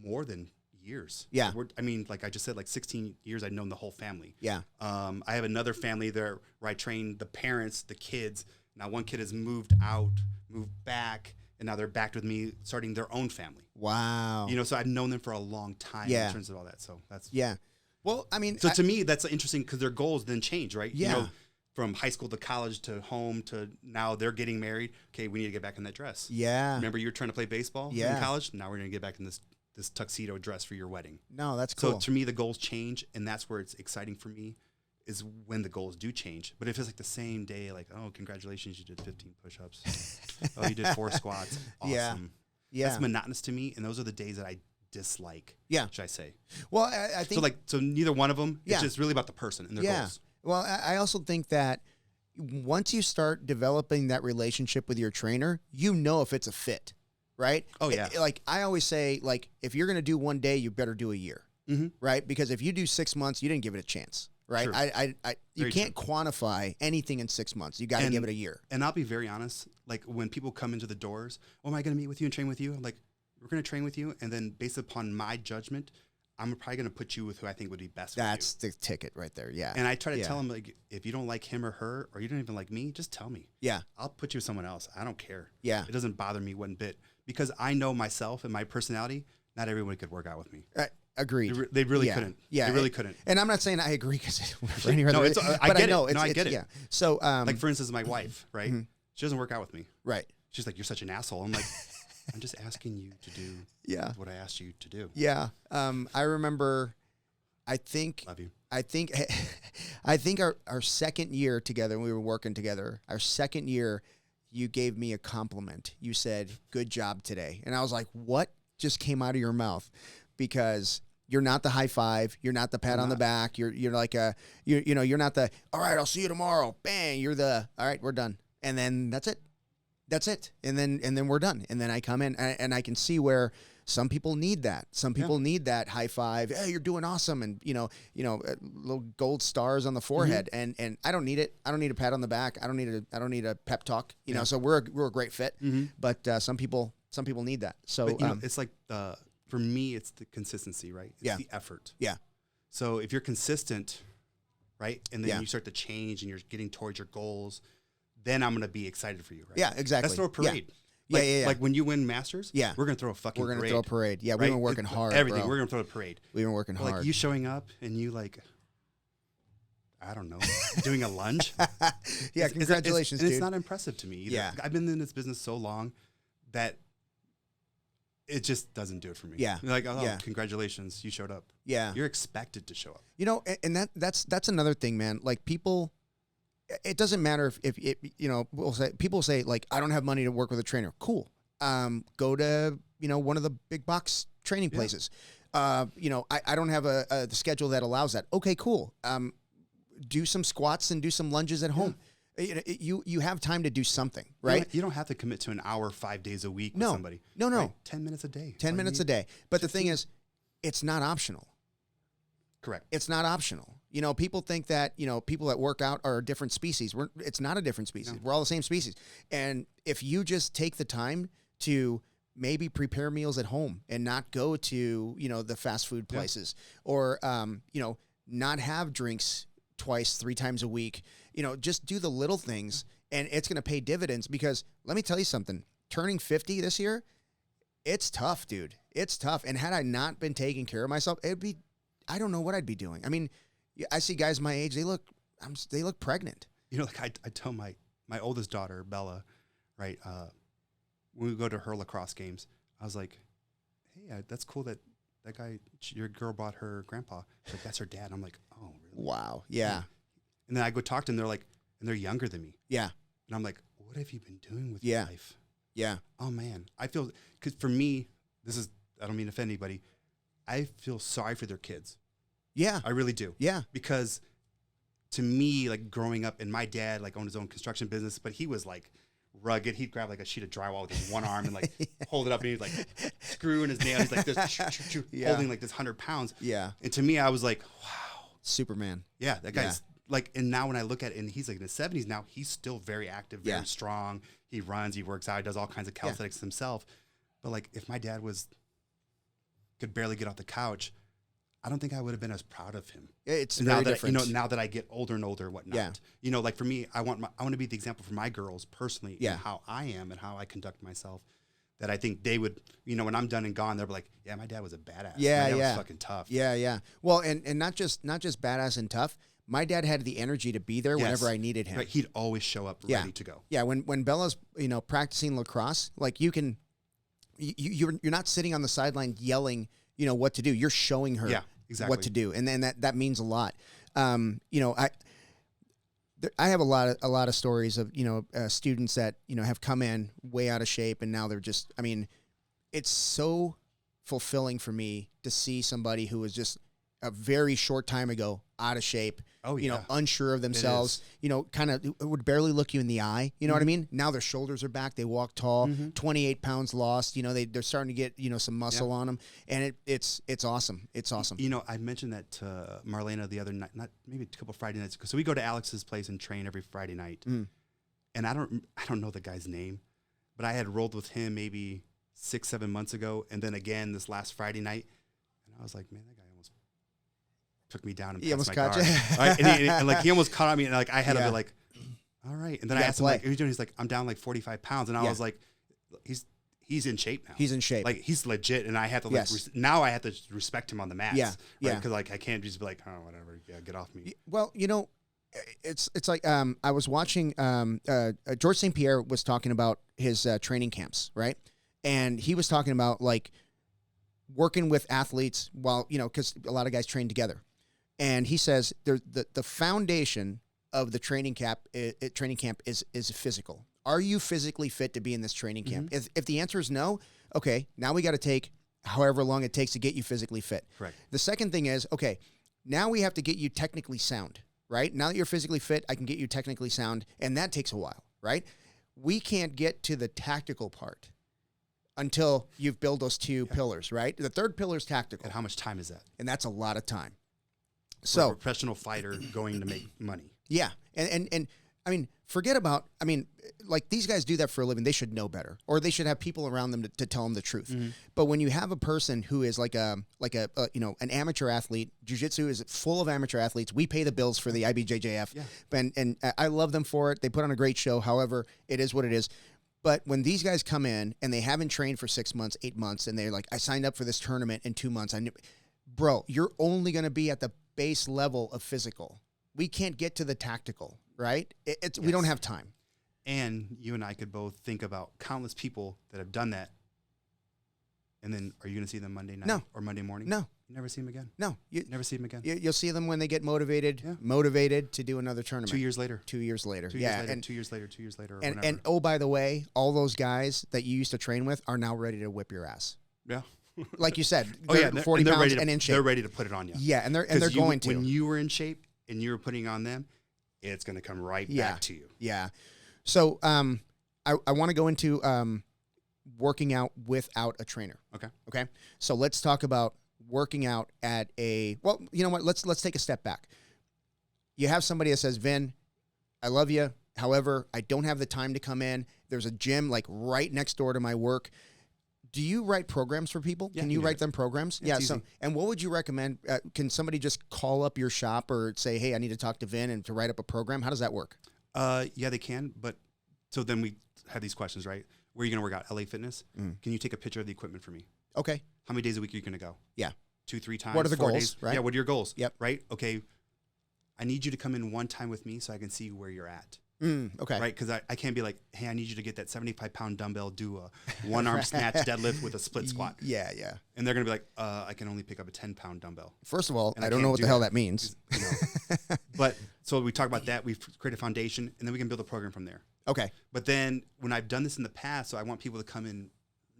more than years. Yeah. I mean, like I just said, like 16 years, I've known the whole family. Yeah. I have another family there where I train the parents, the kids. Now one kid has moved back, and now they're back with me starting their own family. Wow. You know, so I've known them for a long time in terms of all that. So that's. Yeah. Well, I mean. So to me, that's interesting because their goals then change, right? Yeah. You know, from high school to college to home to now they're getting married. Okay, we need to get back in that dress. Yeah. Remember you were trying to play baseball in college? Now we're going to get back in this tuxedo dress for your wedding. No, that's cool. So to me, the goals change, and that's where it's exciting for me is when the goals do change. But if it's like the same day, like, oh, congratulations, you did 15 push-ups. Oh, you did 4 squats. Awesome. Yeah. That's monotonous to me, and those are the days that I dislike. Yeah. Should I say? Well, I think so neither one of them. It's just really about the person and their goals. Well, I also think that once you start developing that relationship with your trainer, you know if it's a fit, right? Oh, yeah. Like I always say, like, if you're going to do one day, you better do a year, right? Because if you do 6 months, you didn't give it a chance, right? True. You can't quantify anything in 6 months. You got to give it a year. And I'll be very honest, like when people come into the doors, oh, am I going to meet with you and train with you? I'm like, we're going to train with you. And then based upon my judgment, I'm probably going to put you with who I think would be best for you. That's the ticket right there, yeah. And I try to tell them, like, if you don't like him or her, or you don't even like me, just tell me. Yeah. I'll put you with someone else. I don't care. Yeah. It doesn't bother me one bit. Because I know myself and my personality, not everyone could work out with me. Agreed. They really couldn't. Yeah. They really couldn't. And I'm not saying I agree because I get it. I get it. Yeah. So, like, for instance, my wife, right? She doesn't work out with me. Right. She's like, you're such an asshole. I'm like, I'm just asking you to do what I asked you to do. Yeah. I remember, Love you. I think our second year together, we were working together, our second year, you gave me a compliment. You said, good job today. And I was like, what just came out of your mouth? Because you're not the high five. You're not the pat on the back. You're like you're not the, all right, I'll see you tomorrow. Bang. You're the, all right, we're done. And then that's it. And then we're done. And then I come in and I can see where some people need that. Some people need that high five. Hey, you're doing awesome. And little gold stars on the forehead. And I don't need it. I don't need a pat on the back. I don't need a pep talk. You know, so we're a great fit. But some people need that. So but, it's like for me, it's the consistency, right? It's the effort. Yeah. So if you're consistent, right, and then you start to change and you're getting towards your goals, then I'm going to be excited for you, right? Yeah, exactly. Let's throw a parade. Yeah. Like when you win Masters, we're going to throw a fucking parade. We're going to throw a parade. Yeah, right? we've been working hard, everything. bro. We're going to throw a parade. We've been working hard. Like you showing up and you like, I don't know, doing a lunge. Congratulations, dude. dude. It's not impressive to me either. Yeah. I've been in this business so long that it just doesn't do it for me. Yeah. You're like, oh, congratulations, you showed up. Yeah. You're expected to show up. You know, and that's another thing, man. Like people, it doesn't matter if you know, people say like, I don't have money to work with a trainer. Cool. Go to, you know, one of the big box training places. You know, I don't have the schedule that allows that. Okay, cool. Do some squats and do some lunges at home. You have time to do something, right? You don't have to commit to an hour 5 days a week with somebody. No. Right? 10 minutes a day. 10 minutes a day. But the thing is, it's not optional. Correct. It's not optional. You know, people think that, you know, people that work out are a different species. It's not a different species. No. We're all the same species. And if you just take the time to maybe prepare meals at home and not go to, you know, the fast food places or, you know, not have drinks twice, 3 times a week, you know, just do the little things and it's going to pay dividends because let me tell you something, turning 50 this year, it's tough, dude. It's tough. And had I not been taking care of myself, I don't know what I'd be doing. I mean, I see guys my age, they look pregnant. You know, like I tell my oldest daughter, Bella, right, when we go to her lacrosse games, I was like, hey, that's cool that guy, your girl brought her grandpa. She's like, that's her dad. I'm like, oh, really? Wow. Yeah. And then I go talk to them. They're like, and they're younger than me. Yeah. And I'm like, what have you been doing with your life? Yeah. Oh, man. I feel, because for me, I don't mean to offend anybody. I feel sorry for their kids. Yeah. I really do. Yeah. Because to me, like growing up, and my dad like owned his own construction business, but he was like rugged. He'd grab like a sheet of drywall with his one arm and like hold it up and he'd like screw in his nail. He's like this, holding like this 100 pounds. Yeah. And to me, I was like, wow. Superman. Yeah. That guy's like, and now when I look at it and he's like in his 70s now, he's still very active, very strong. He runs, he works out, he does all kinds of calisthenics himself. But like if my dad could barely get off the couch, I don't think I would have been as proud of him. It's now very that different. you know, now that I get older and older, and whatnot. Yeah. You know, like for me, I want to be the example for my girls personally. Yeah. And how I am and how I conduct myself. That I think they would, you know, when I'm done and gone, they'll be like, yeah, my dad was a badass. Yeah, my dad was fucking tough. Yeah, yeah. Well, and not just badass and tough. My dad had the energy to be there whenever I needed him. Right. He'd always show up ready to go. Yeah. When Bella's, you know, practicing lacrosse, like you're not sitting on the sideline yelling, you know, what to do. You're showing her what to do. And then that means a lot. You know, I have a lot of stories of, you know, students that, you know, have come in way out of shape and now they're just, I mean, it's so fulfilling for me to see somebody who was just a very short time ago out of shape, you know, unsure of themselves, you know, kind of would barely look you in the eye. You know what I mean? Now their shoulders are back. They walk tall, 28 pounds lost. You know, they're starting to get, you know, some muscle on them. And it's awesome. It's awesome. You know, I mentioned that to Marlena the other night, not maybe a couple Friday nights. So we go to Alex's place and train every Friday night. And I don't know the guy's name, but I had rolled with him maybe 6-7 months ago. And then again, this last Friday night. And I was like, man, that guy almost took me down and passed my guard. Right? And like he almost caught me, and like I had to be like, all right. And then I asked him like, "What are you doing?" He's like, "I'm down like 45 pounds," and I was like, "He's in shape now. He's in shape. Like he's legit." And I have to like now I have to respect him on the mats. Yeah, right? Because like I can't just be like, "Oh, whatever, yeah, get off me." Well, you know, it's like I was watching George St. Pierre was talking about his training camps, right? And he was talking about like working with athletes while, you know, because a lot of guys train together. And he says the foundation of the training camp is physical. Are you physically fit to be in this training camp? If the answer is no, okay, now we got to take however long it takes to get you physically fit. Correct. The second thing is, okay, now we have to get you technically sound, right? Now that you're physically fit, I can get you technically sound, and that takes a while, right? We can't get to the tactical part until you've built those two pillars, right? The third pillar is tactical. And how much time is that? And that's a lot of time. So, a professional fighter going to make money. Yeah. And I mean, forget about, I mean, like these guys do that for a living. They should know better, or they should have people around them to tell them the truth. But when you have a person who is like a you know, an amateur athlete, jiu-jitsu is full of amateur athletes. We pay the bills for the IBJJF, and I love them for it. They put on a great show. However, it is what it is. But when these guys come in and they haven't trained for 6 months, 8 months, and they're like, I signed up for this tournament in 2 months. Bro, you're only going to be at the base level of physical. We can't get to the tactical, right? We don't have time. And you and I could both think about countless people that have done that And then are you going to see them Monday night No. or Monday morning? No. You never see them again. No. You Never see them again. You'll see them when they get motivated to do another tournament. 2 years later. 2 years later. 2 years later. And 2 years later. 2 years later. Or whenever. And oh, by the way, all those guys that you used to train with are now ready to whip your ass. Yeah. Like you said, they're 40 they're pounds ready and in shape. They're ready to put it on you. Yeah, and they're going to. When you were in shape and you were putting on them, it's going to come right back to you. Yeah. So I want to go into working out without a trainer. Okay. So let's talk about working out at well, you know what? Let's take a step back. You have somebody that says, Vin, I love you. However, I don't have the time to come in. There's a gym like right next door to my work. Do you write programs for people? Yeah, Can you write them programs? Yeah. So, and what would you recommend? Can somebody just call up your shop or say, hey, I need to talk to Vin and to write up a program? How does that work? Yeah, they can. But so then we have these questions, right? Where are you going to work out? LA Fitness? Can you take a picture of the equipment for me? Okay. How many days a week are you going to go? Yeah. 2-3 times. What are the 4 goals? Days? Right. Yeah. What are your goals? Yep. Right. Okay. I need you to come in one time with me so I can see where you're at. Okay. Right. Because I can't be like, hey, I need you to get that 75-pound dumbbell, do a one arm snatch deadlift with a split squat. Yeah. And they're going to be like, I can only pick up a 10-pound dumbbell. First of all, And I don't know what the hell that means. You know. But so we talk about that. We've created a foundation, and then we can build a program from there. Okay. But then when I've done this in the past, so I want people to come and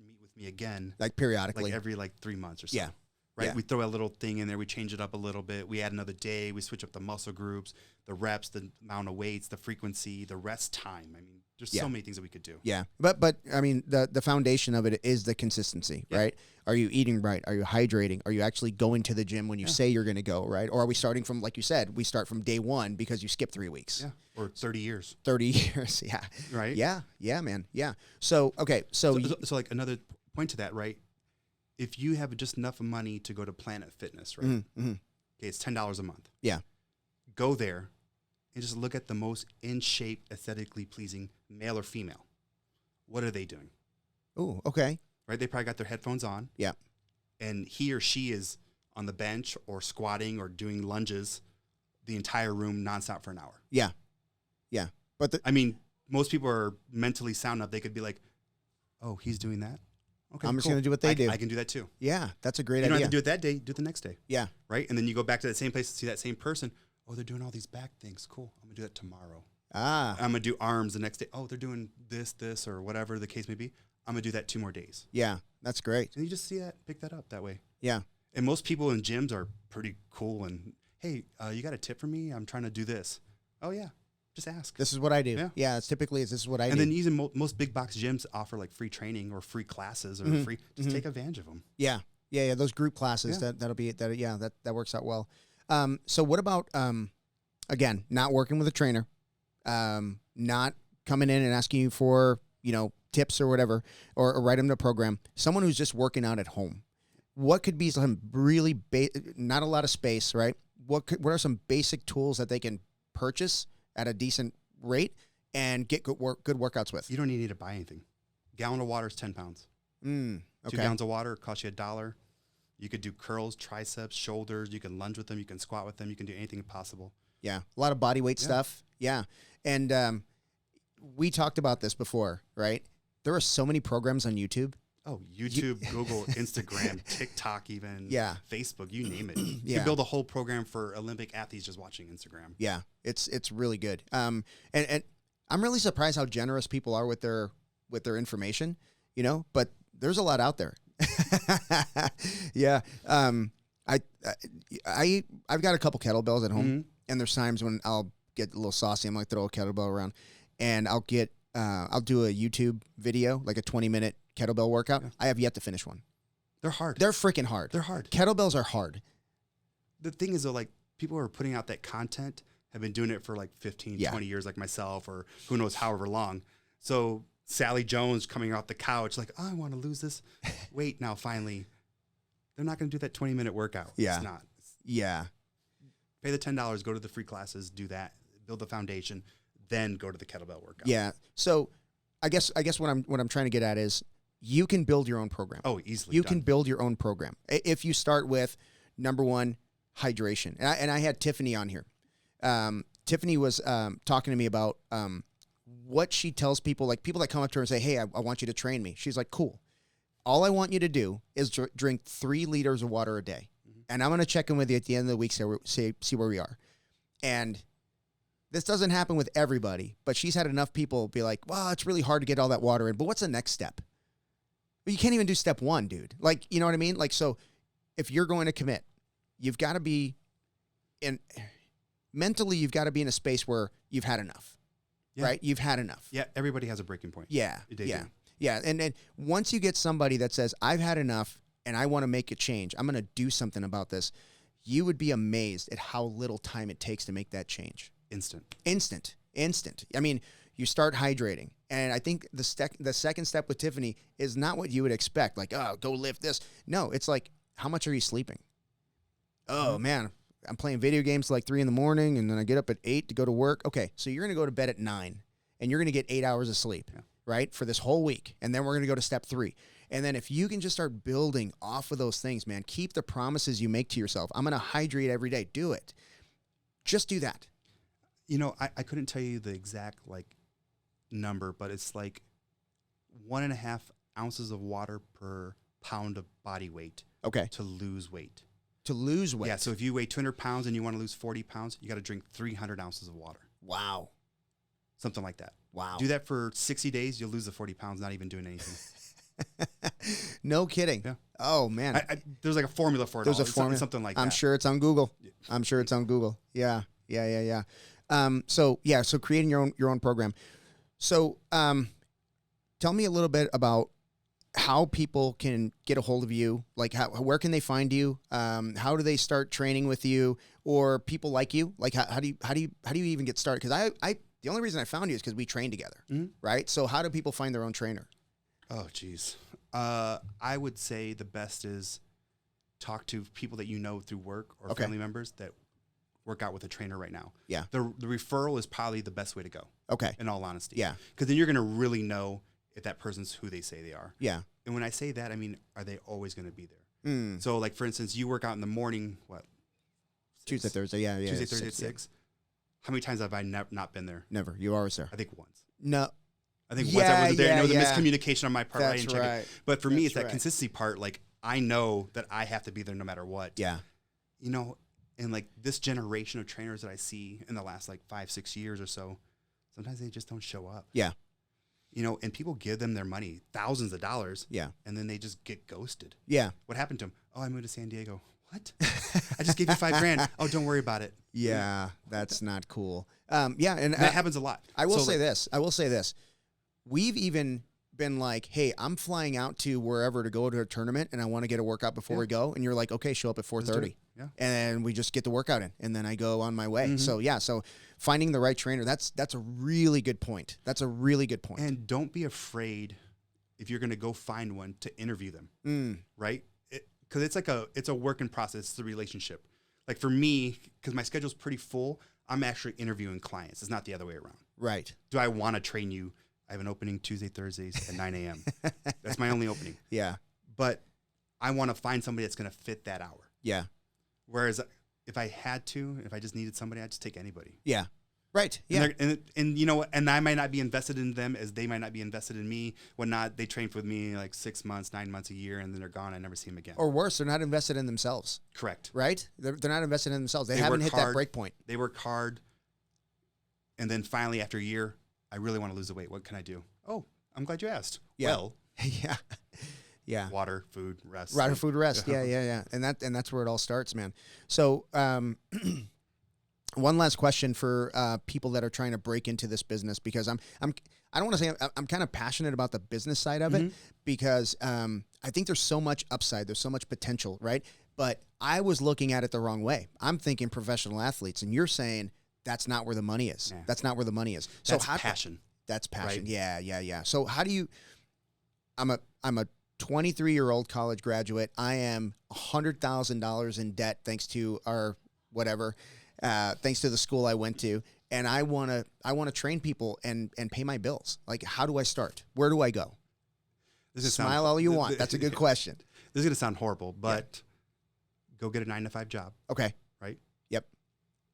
meet with me again. Like periodically. Like every 3 months or so. Yeah. Right? Yeah. We throw a little thing in there. We change it up a little bit. We add another day. We switch up the muscle groups, the reps, the amount of weights, the frequency, the rest time. I mean, there's so many things that we could do. Yeah. But I mean, the foundation of it is the consistency, right? Are you eating right? Are you hydrating? Are you actually going to the gym when you say you're going to go, right? Or are we starting from, like you said, we start from day one because you skip 3 weeks. Yeah. Or 30 years. 30 years. Yeah. Right? Yeah. Yeah, man. Yeah. So, okay. So like another point to that, right? If you have just enough money to go to Planet Fitness, right? Mm-hmm. Okay, it's $10 a month. Yeah. Go there and just look at the most in shape, aesthetically pleasing male or female. What are they doing? Oh, okay. Right? They probably got their headphones on. Yeah. And he or she is on the bench or squatting or doing lunges the entire room nonstop for an hour. Yeah. Yeah. But I mean, most people are mentally sound enough. They could be like, oh, he's doing that. Okay, I'm just going to do what they do. I can do that too. Yeah, that's a great idea. You don't have to do it that day. Do it the next day. Yeah. Right? And then you go back to that same place and see that same person. Oh, they're doing all these back things. Cool. I'm going to do that tomorrow. I'm going to do arms the next day. Oh, they're doing this, or whatever the case may be. I'm going to do that 2 more days. Yeah, that's great. And you just see that, pick that up that way. Yeah. And most people in gyms are pretty cool. And, hey, you got a tip for me? I'm trying to do this. Oh, yeah. Just ask. This is what I do. Yeah, it's typically this is what I do. And then even most big box gyms offer like free training or free classes or free. Just take advantage of them. Yeah. Those group classes that'll be that. Yeah, that works out well. So what about again, not working with a trainer, not coming in and asking you for tips or whatever, or write them to a program. Someone who's just working out at home. What could be some really not a lot of space, right? What are some basic tools that they can purchase at a decent rate and get good workouts with? You don't need to buy anything. Gallon of water is 10 pounds. Okay. 2 gallons of water costs you $1. You could do curls, triceps, shoulders. You can lunge with them. You can squat with them. You can do anything possible. Yeah. A lot of body weight stuff. Yeah. And we talked about this before, right? There are so many programs on YouTube. Oh, YouTube, Google, Instagram, TikTok, even Facebook, you name it. You can build a whole program for Olympic athletes just watching Instagram. Yeah, it's really good. And I'm really surprised how generous people are with their information, but there's a lot out there. Yeah. I've got a couple kettlebells at home, and there's times when I'll get a little saucy. I'm like, throw a kettlebell around, and I'll do a YouTube video, like a 20-minute kettlebell workout. I have yet to finish one. They're hard. They're freaking hard. They're hard. Kettlebells are hard. The thing is, though, like, people who are putting out that content have been doing it for like 15, 20 years, like myself, or who knows however long. So Sally Jones coming off the couch, like, oh, I want to lose this weight now, finally. They're not going to do that 20-minute workout. Yeah. It's not. Yeah. Pay the $10, go to the free classes, do that, build the foundation, then go to the kettlebell workout. Yeah. So I guess what I'm trying to get at is you can build your own program. Oh, easily. You can build your own program. If you start with number one, hydration. And I had Tiffany on here. Tiffany was talking to me about what she tells people, like people that come up to her and say, hey, I want you to train me. She's like, cool. all I want you to do is drink 3 liters of water a day. And I'm going to check in with you at the end of the week, see where we are. And this doesn't happen with everybody, but she's had enough people be like, well, it's really hard to get all that water in. But what's the next step? Well, you can't even do step 1, dude. Like, you know what I mean? Like, so if you're going to commit, you've got to be mentally, you've got to be in a space where you've had enough, right? You've had enough. Yeah. Everybody has a breaking point. Yeah. They do. Yeah. And then once you get somebody that says, I've had enough and I want to make a change, I'm going to do something about this, you would be amazed at how little time it takes to make that change. Instant. I mean, you start hydrating. And I think the second step with Tiffany is not what you would expect. Like, oh, go lift this. No, it's like, how much are you sleeping? Oh, man, I'm playing video games till like 3 a.m. and then I get up at 8 to go to work. Okay, so you're going to go to bed at 9 and you're going to get 8 hours of sleep, right, for this whole week. And then we're going to go to step 3. And then if you can just start building off of those things, man, keep the promises you make to yourself. I'm going to hydrate every day. Do it. Just do that. You know, I couldn't tell you the exact like number, but it's like 1.5 ounces of water per pound of body weight. Okay. To lose weight. To lose weight. Yeah. So if you weigh 200 pounds and you want to lose 40 pounds, you got to drink 300 ounces of water. Wow. Something like that. Wow. Do that for 60 days, you'll lose the 40 pounds, not even doing anything. No kidding. Yeah. Oh, man. There's like a formula for it. There's a formula. Something like that. I'm sure it's on Google. I'm sure it's on Google. Yeah. So creating your own program. So tell me a little bit about how people can get a hold of you. Like, where can they find you? How do they start training with you, or people like you? Like, how do you even get started? Because the only reason I found you is because we train together, right? So how do people find their own trainer? Oh, geez. I would say the best is talk to people that you know through work or family members that work out with a trainer right now. Yeah. The referral is probably the best way to go. Okay. In all honesty. Yeah. Because then you're going to really know if that person's who they say they are. Yeah. And when I say that, I mean, are they always going to be there? So, like, for instance, you work out in the morning, what? 6? Tuesday, Thursday. Yeah. Tuesday, Thursday at 6. How many times have I not been there? Never. You're always there. I think once. No. I think once I wasn't there. Yeah, the miscommunication on my part. That's I didn't check right. it. But for me, it's that consistency part. Like, I know that I have to be there no matter what. Yeah. You know, and like this generation of trainers that I see in the last like 5-6 years or so, sometimes they just don't show up. Yeah. You know, and people give them their money, thousands of dollars. Yeah. And then they just get ghosted. Yeah. What happened to them? Oh, I moved to San Diego. What? I just gave you $5,000. Oh, don't worry about it. Yeah. That's not cool. And that happens a lot. I will say this. We've even been like, hey, I'm flying out to wherever to go to a tournament and I want to get a workout before we go. And you're like, okay, show up at 4:30. Yeah. And we just get the workout in and then I go on my way. So so finding the right trainer, that's a really good point. That's a really good point. And don't be afraid if you're going to go find one to interview them. Right? Because it's a working process. It's the relationship. Like for me, because my schedule's pretty full, I'm actually interviewing clients. It's not the other way around. Right. Do I want to train you? I have an opening Tuesday, Thursdays at 9 a.m. That's my only opening. Yeah. But I want to find somebody that's going to fit that hour. Yeah. Whereas if I had to, if I just needed somebody, I'd just take anybody. Yeah. Right. Yeah. And you know, and I might not be invested in them as they might not be invested in me. When not, they trained with me like 6 months, 9 months, a year, and then they're gone. I never see them again. Or worse, they're not invested in themselves. Correct. Right? They're not invested in themselves. They haven't hit that break point. They work hard. And then finally, after a year, I really want to lose the weight. What can I do? Oh, I'm glad you asked. Yeah. Well. Yeah. Water, food, rest. Water, food, rest. Yeah. And that's where it all starts, man. So, one last question for people that are trying to break into this business, because I don't want to say I'm kind of passionate about the business side of it, because I think there's so much upside, there's so much potential, right? But I was looking at it the wrong way. I'm thinking professional athletes, and you're saying that's not where the money is. Yeah. That's not where the money is. That's passion. That's passion. Right? Yeah. So how do you? I'm a 23-year-old college graduate. I am $100,000 in debt thanks to our whatever. Thanks to the school I went to, and I wanna train people and pay my bills. Like, how do I start? Where do I go? Smile all you want. That's a good question. This is gonna sound horrible, but go get a 9-to-5 job. Okay. Right. Yep.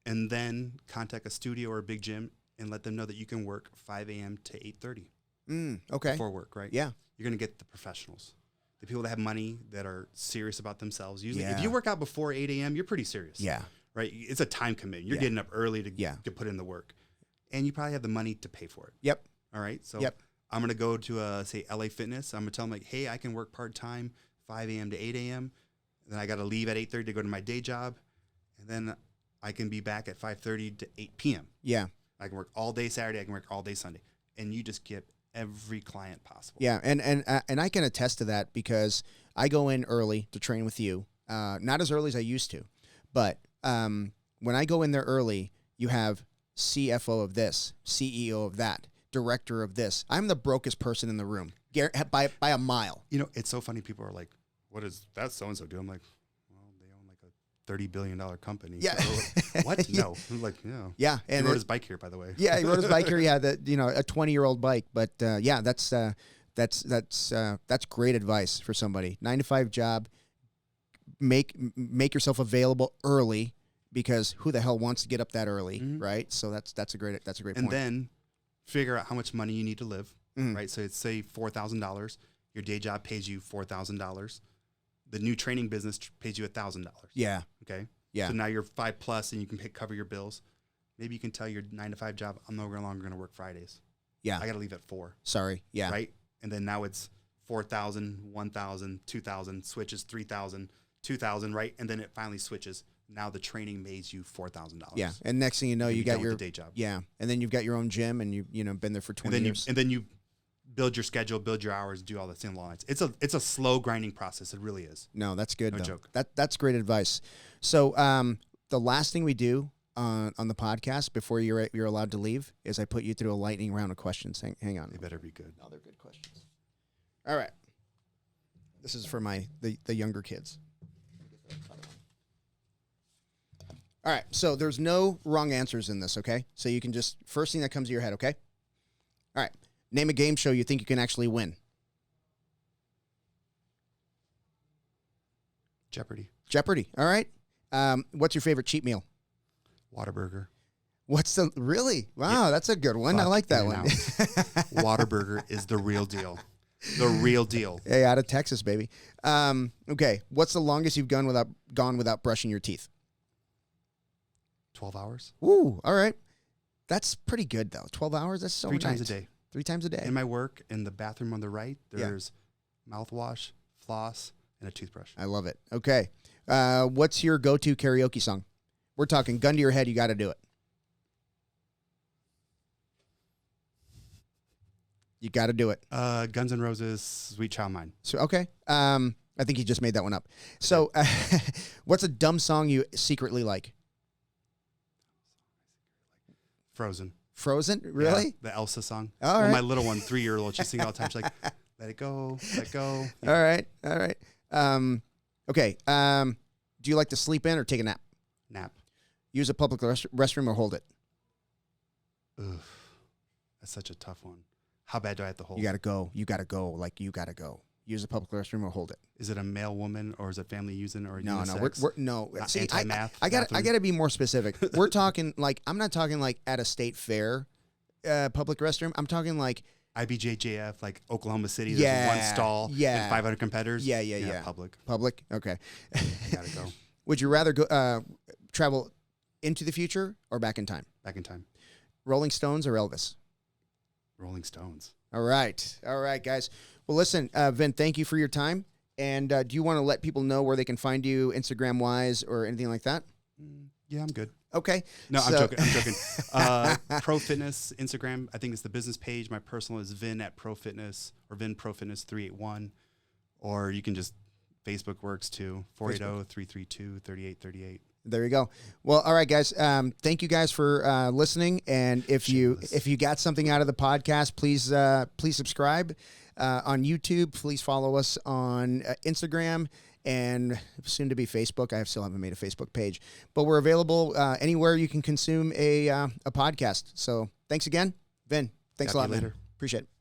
And then contact a studio or a big gym and let them know that you can work 5 a.m. to 8:30. Okay. Before work, right? Yeah. You're gonna get the professionals, the people that have money that are serious about themselves. Usually, Yeah. if you work out before 8 a.m., you're pretty serious. Yeah. Right? It's a time commitment. You're Yeah. getting up early to Yeah. put in the work. And you probably have the money to pay for it. Yep. All right? So Yep. I'm going to go to, say, LA Fitness. I'm going to tell them, like, hey, I can work part-time, 5 a.m. to 8 a.m. Then I got to leave at 8:30 to go to my day job. And then I can be back at 5:30 to 8 p.m. Yeah. I can work all day Saturday. I can work all day Sunday. And you just get every client possible. Yeah, and I can attest to that because I go in early to train with you. Not as early as I used to, but when I go in there early, you have CFO of this, CEO of that, director of this. I'm the brokest person in the room by a mile. You know, it's so funny. People are like, what is that so-and-so do? I'm like, well, they own like a $30 billion company. Yeah. So, what? No. I'm like, yeah. Yeah. And he rode his bike here, by the way. Yeah, he rode his bike here. Yeah, a 20-year-old bike. But yeah, that's great advice for somebody. 9-to-5 job. Make yourself available early because who the hell wants to get up that early, right? So that's a great point. And then figure out how much money you need to live, Mhm. right? So it's say $4,000. Your day job pays you $4,000. The new training business pays you $1,000. Yeah. Okay. Yeah. So now you're 5+ and you can cover your bills. Maybe you can tell your 9-to-5 job, I'm no longer going to work Fridays. Yeah. I got to leave at 4. Sorry. Yeah. Right. And then now it's 4,000, 1,000, 2,000, switches 3,000, 2,000, right? And then it finally switches. Now the training pays you $4,000. Yeah. And next thing you know, you got your day job. Yeah. And then you've got your own gym and you been there for 20 years. And then you build your schedule, build your hours, do all that same lines. It's a slow grinding process. It really is. No, that's good. No though. joke. That's great advice. So the last thing we do on the podcast before you're allowed to leave is I put you through a lightning round of questions. Hang on. They better be good. No, they're good questions. All right. This is for the younger kids. All right. So there's no wrong answers in this, okay? So you can just first thing that comes to your head, okay? All right. Name a game show you think you can actually win. Jeopardy. Jeopardy. All right. What's your favorite cheat meal? Whataburger. Really? Wow, that's a good one. I like that one. Whataburger is the real deal. The real deal. Hey, out of Texas, baby. Okay. What's the longest you've gone without brushing your teeth? 12 hours. Ooh, all right. That's pretty good though. 12 hours. That's so 3 times nice. a day. 3 times a day. In my work, in the bathroom on the right, there's mouthwash, floss, and a toothbrush. I love it. Okay. What's your go-to karaoke song? We're talking gun to your head. You got to do it. You got to do it. Guns N' Roses, Sweet Child Mine. So okay. I think you just made that one up. So, what's a dumb song you secretly like? Frozen. Frozen? Really? Yeah, the Elsa song. All right. My little one, 3-year-old, she sings all the time. She's like, let it go, let it go. Yeah. All right. All right. Okay. Do you like to sleep in or take a nap? Nap. Use a public restroom or hold it? Ugh. That's such a tough one. How bad do I have to hold? You got to go. You got to go. Like, you got to go. Use a public restroom or hold it. Is it a male woman or is it family using or No, unisex? we're no. See, anti-math. I got to be more specific. We're talking like I'm not talking like at a state fair, public restroom. I'm talking like IBJJF, like Oklahoma City. There's one stall. And 500 competitors. Yeah. Public. Public. Okay. You gotta go. Would you rather go travel into the future or back in time? Back in time. Rolling Stones or Elvis? Rolling Stones. All right, guys. Well, listen, Vin, thank you for your time. And do you want to let people know where they can find you, Instagram-wise or anything like that? Yeah, I'm good. Okay. No, I'm joking. Pro Fitness, Instagram, I think it's the business page. My personal is Vin at Pro Fitness or Vin Pro Fitness 381. Or you can just, Facebook works too, 480-332-3838. There you go. Well, all right, guys. Thank you guys for listening. And if you got something out of the podcast, please subscribe on YouTube. Please follow us on Instagram and soon to be Facebook. I still haven't made a Facebook page, but we're available anywhere you can consume a podcast. So thanks again, Vin. Thanks a lot, man. Appreciate it.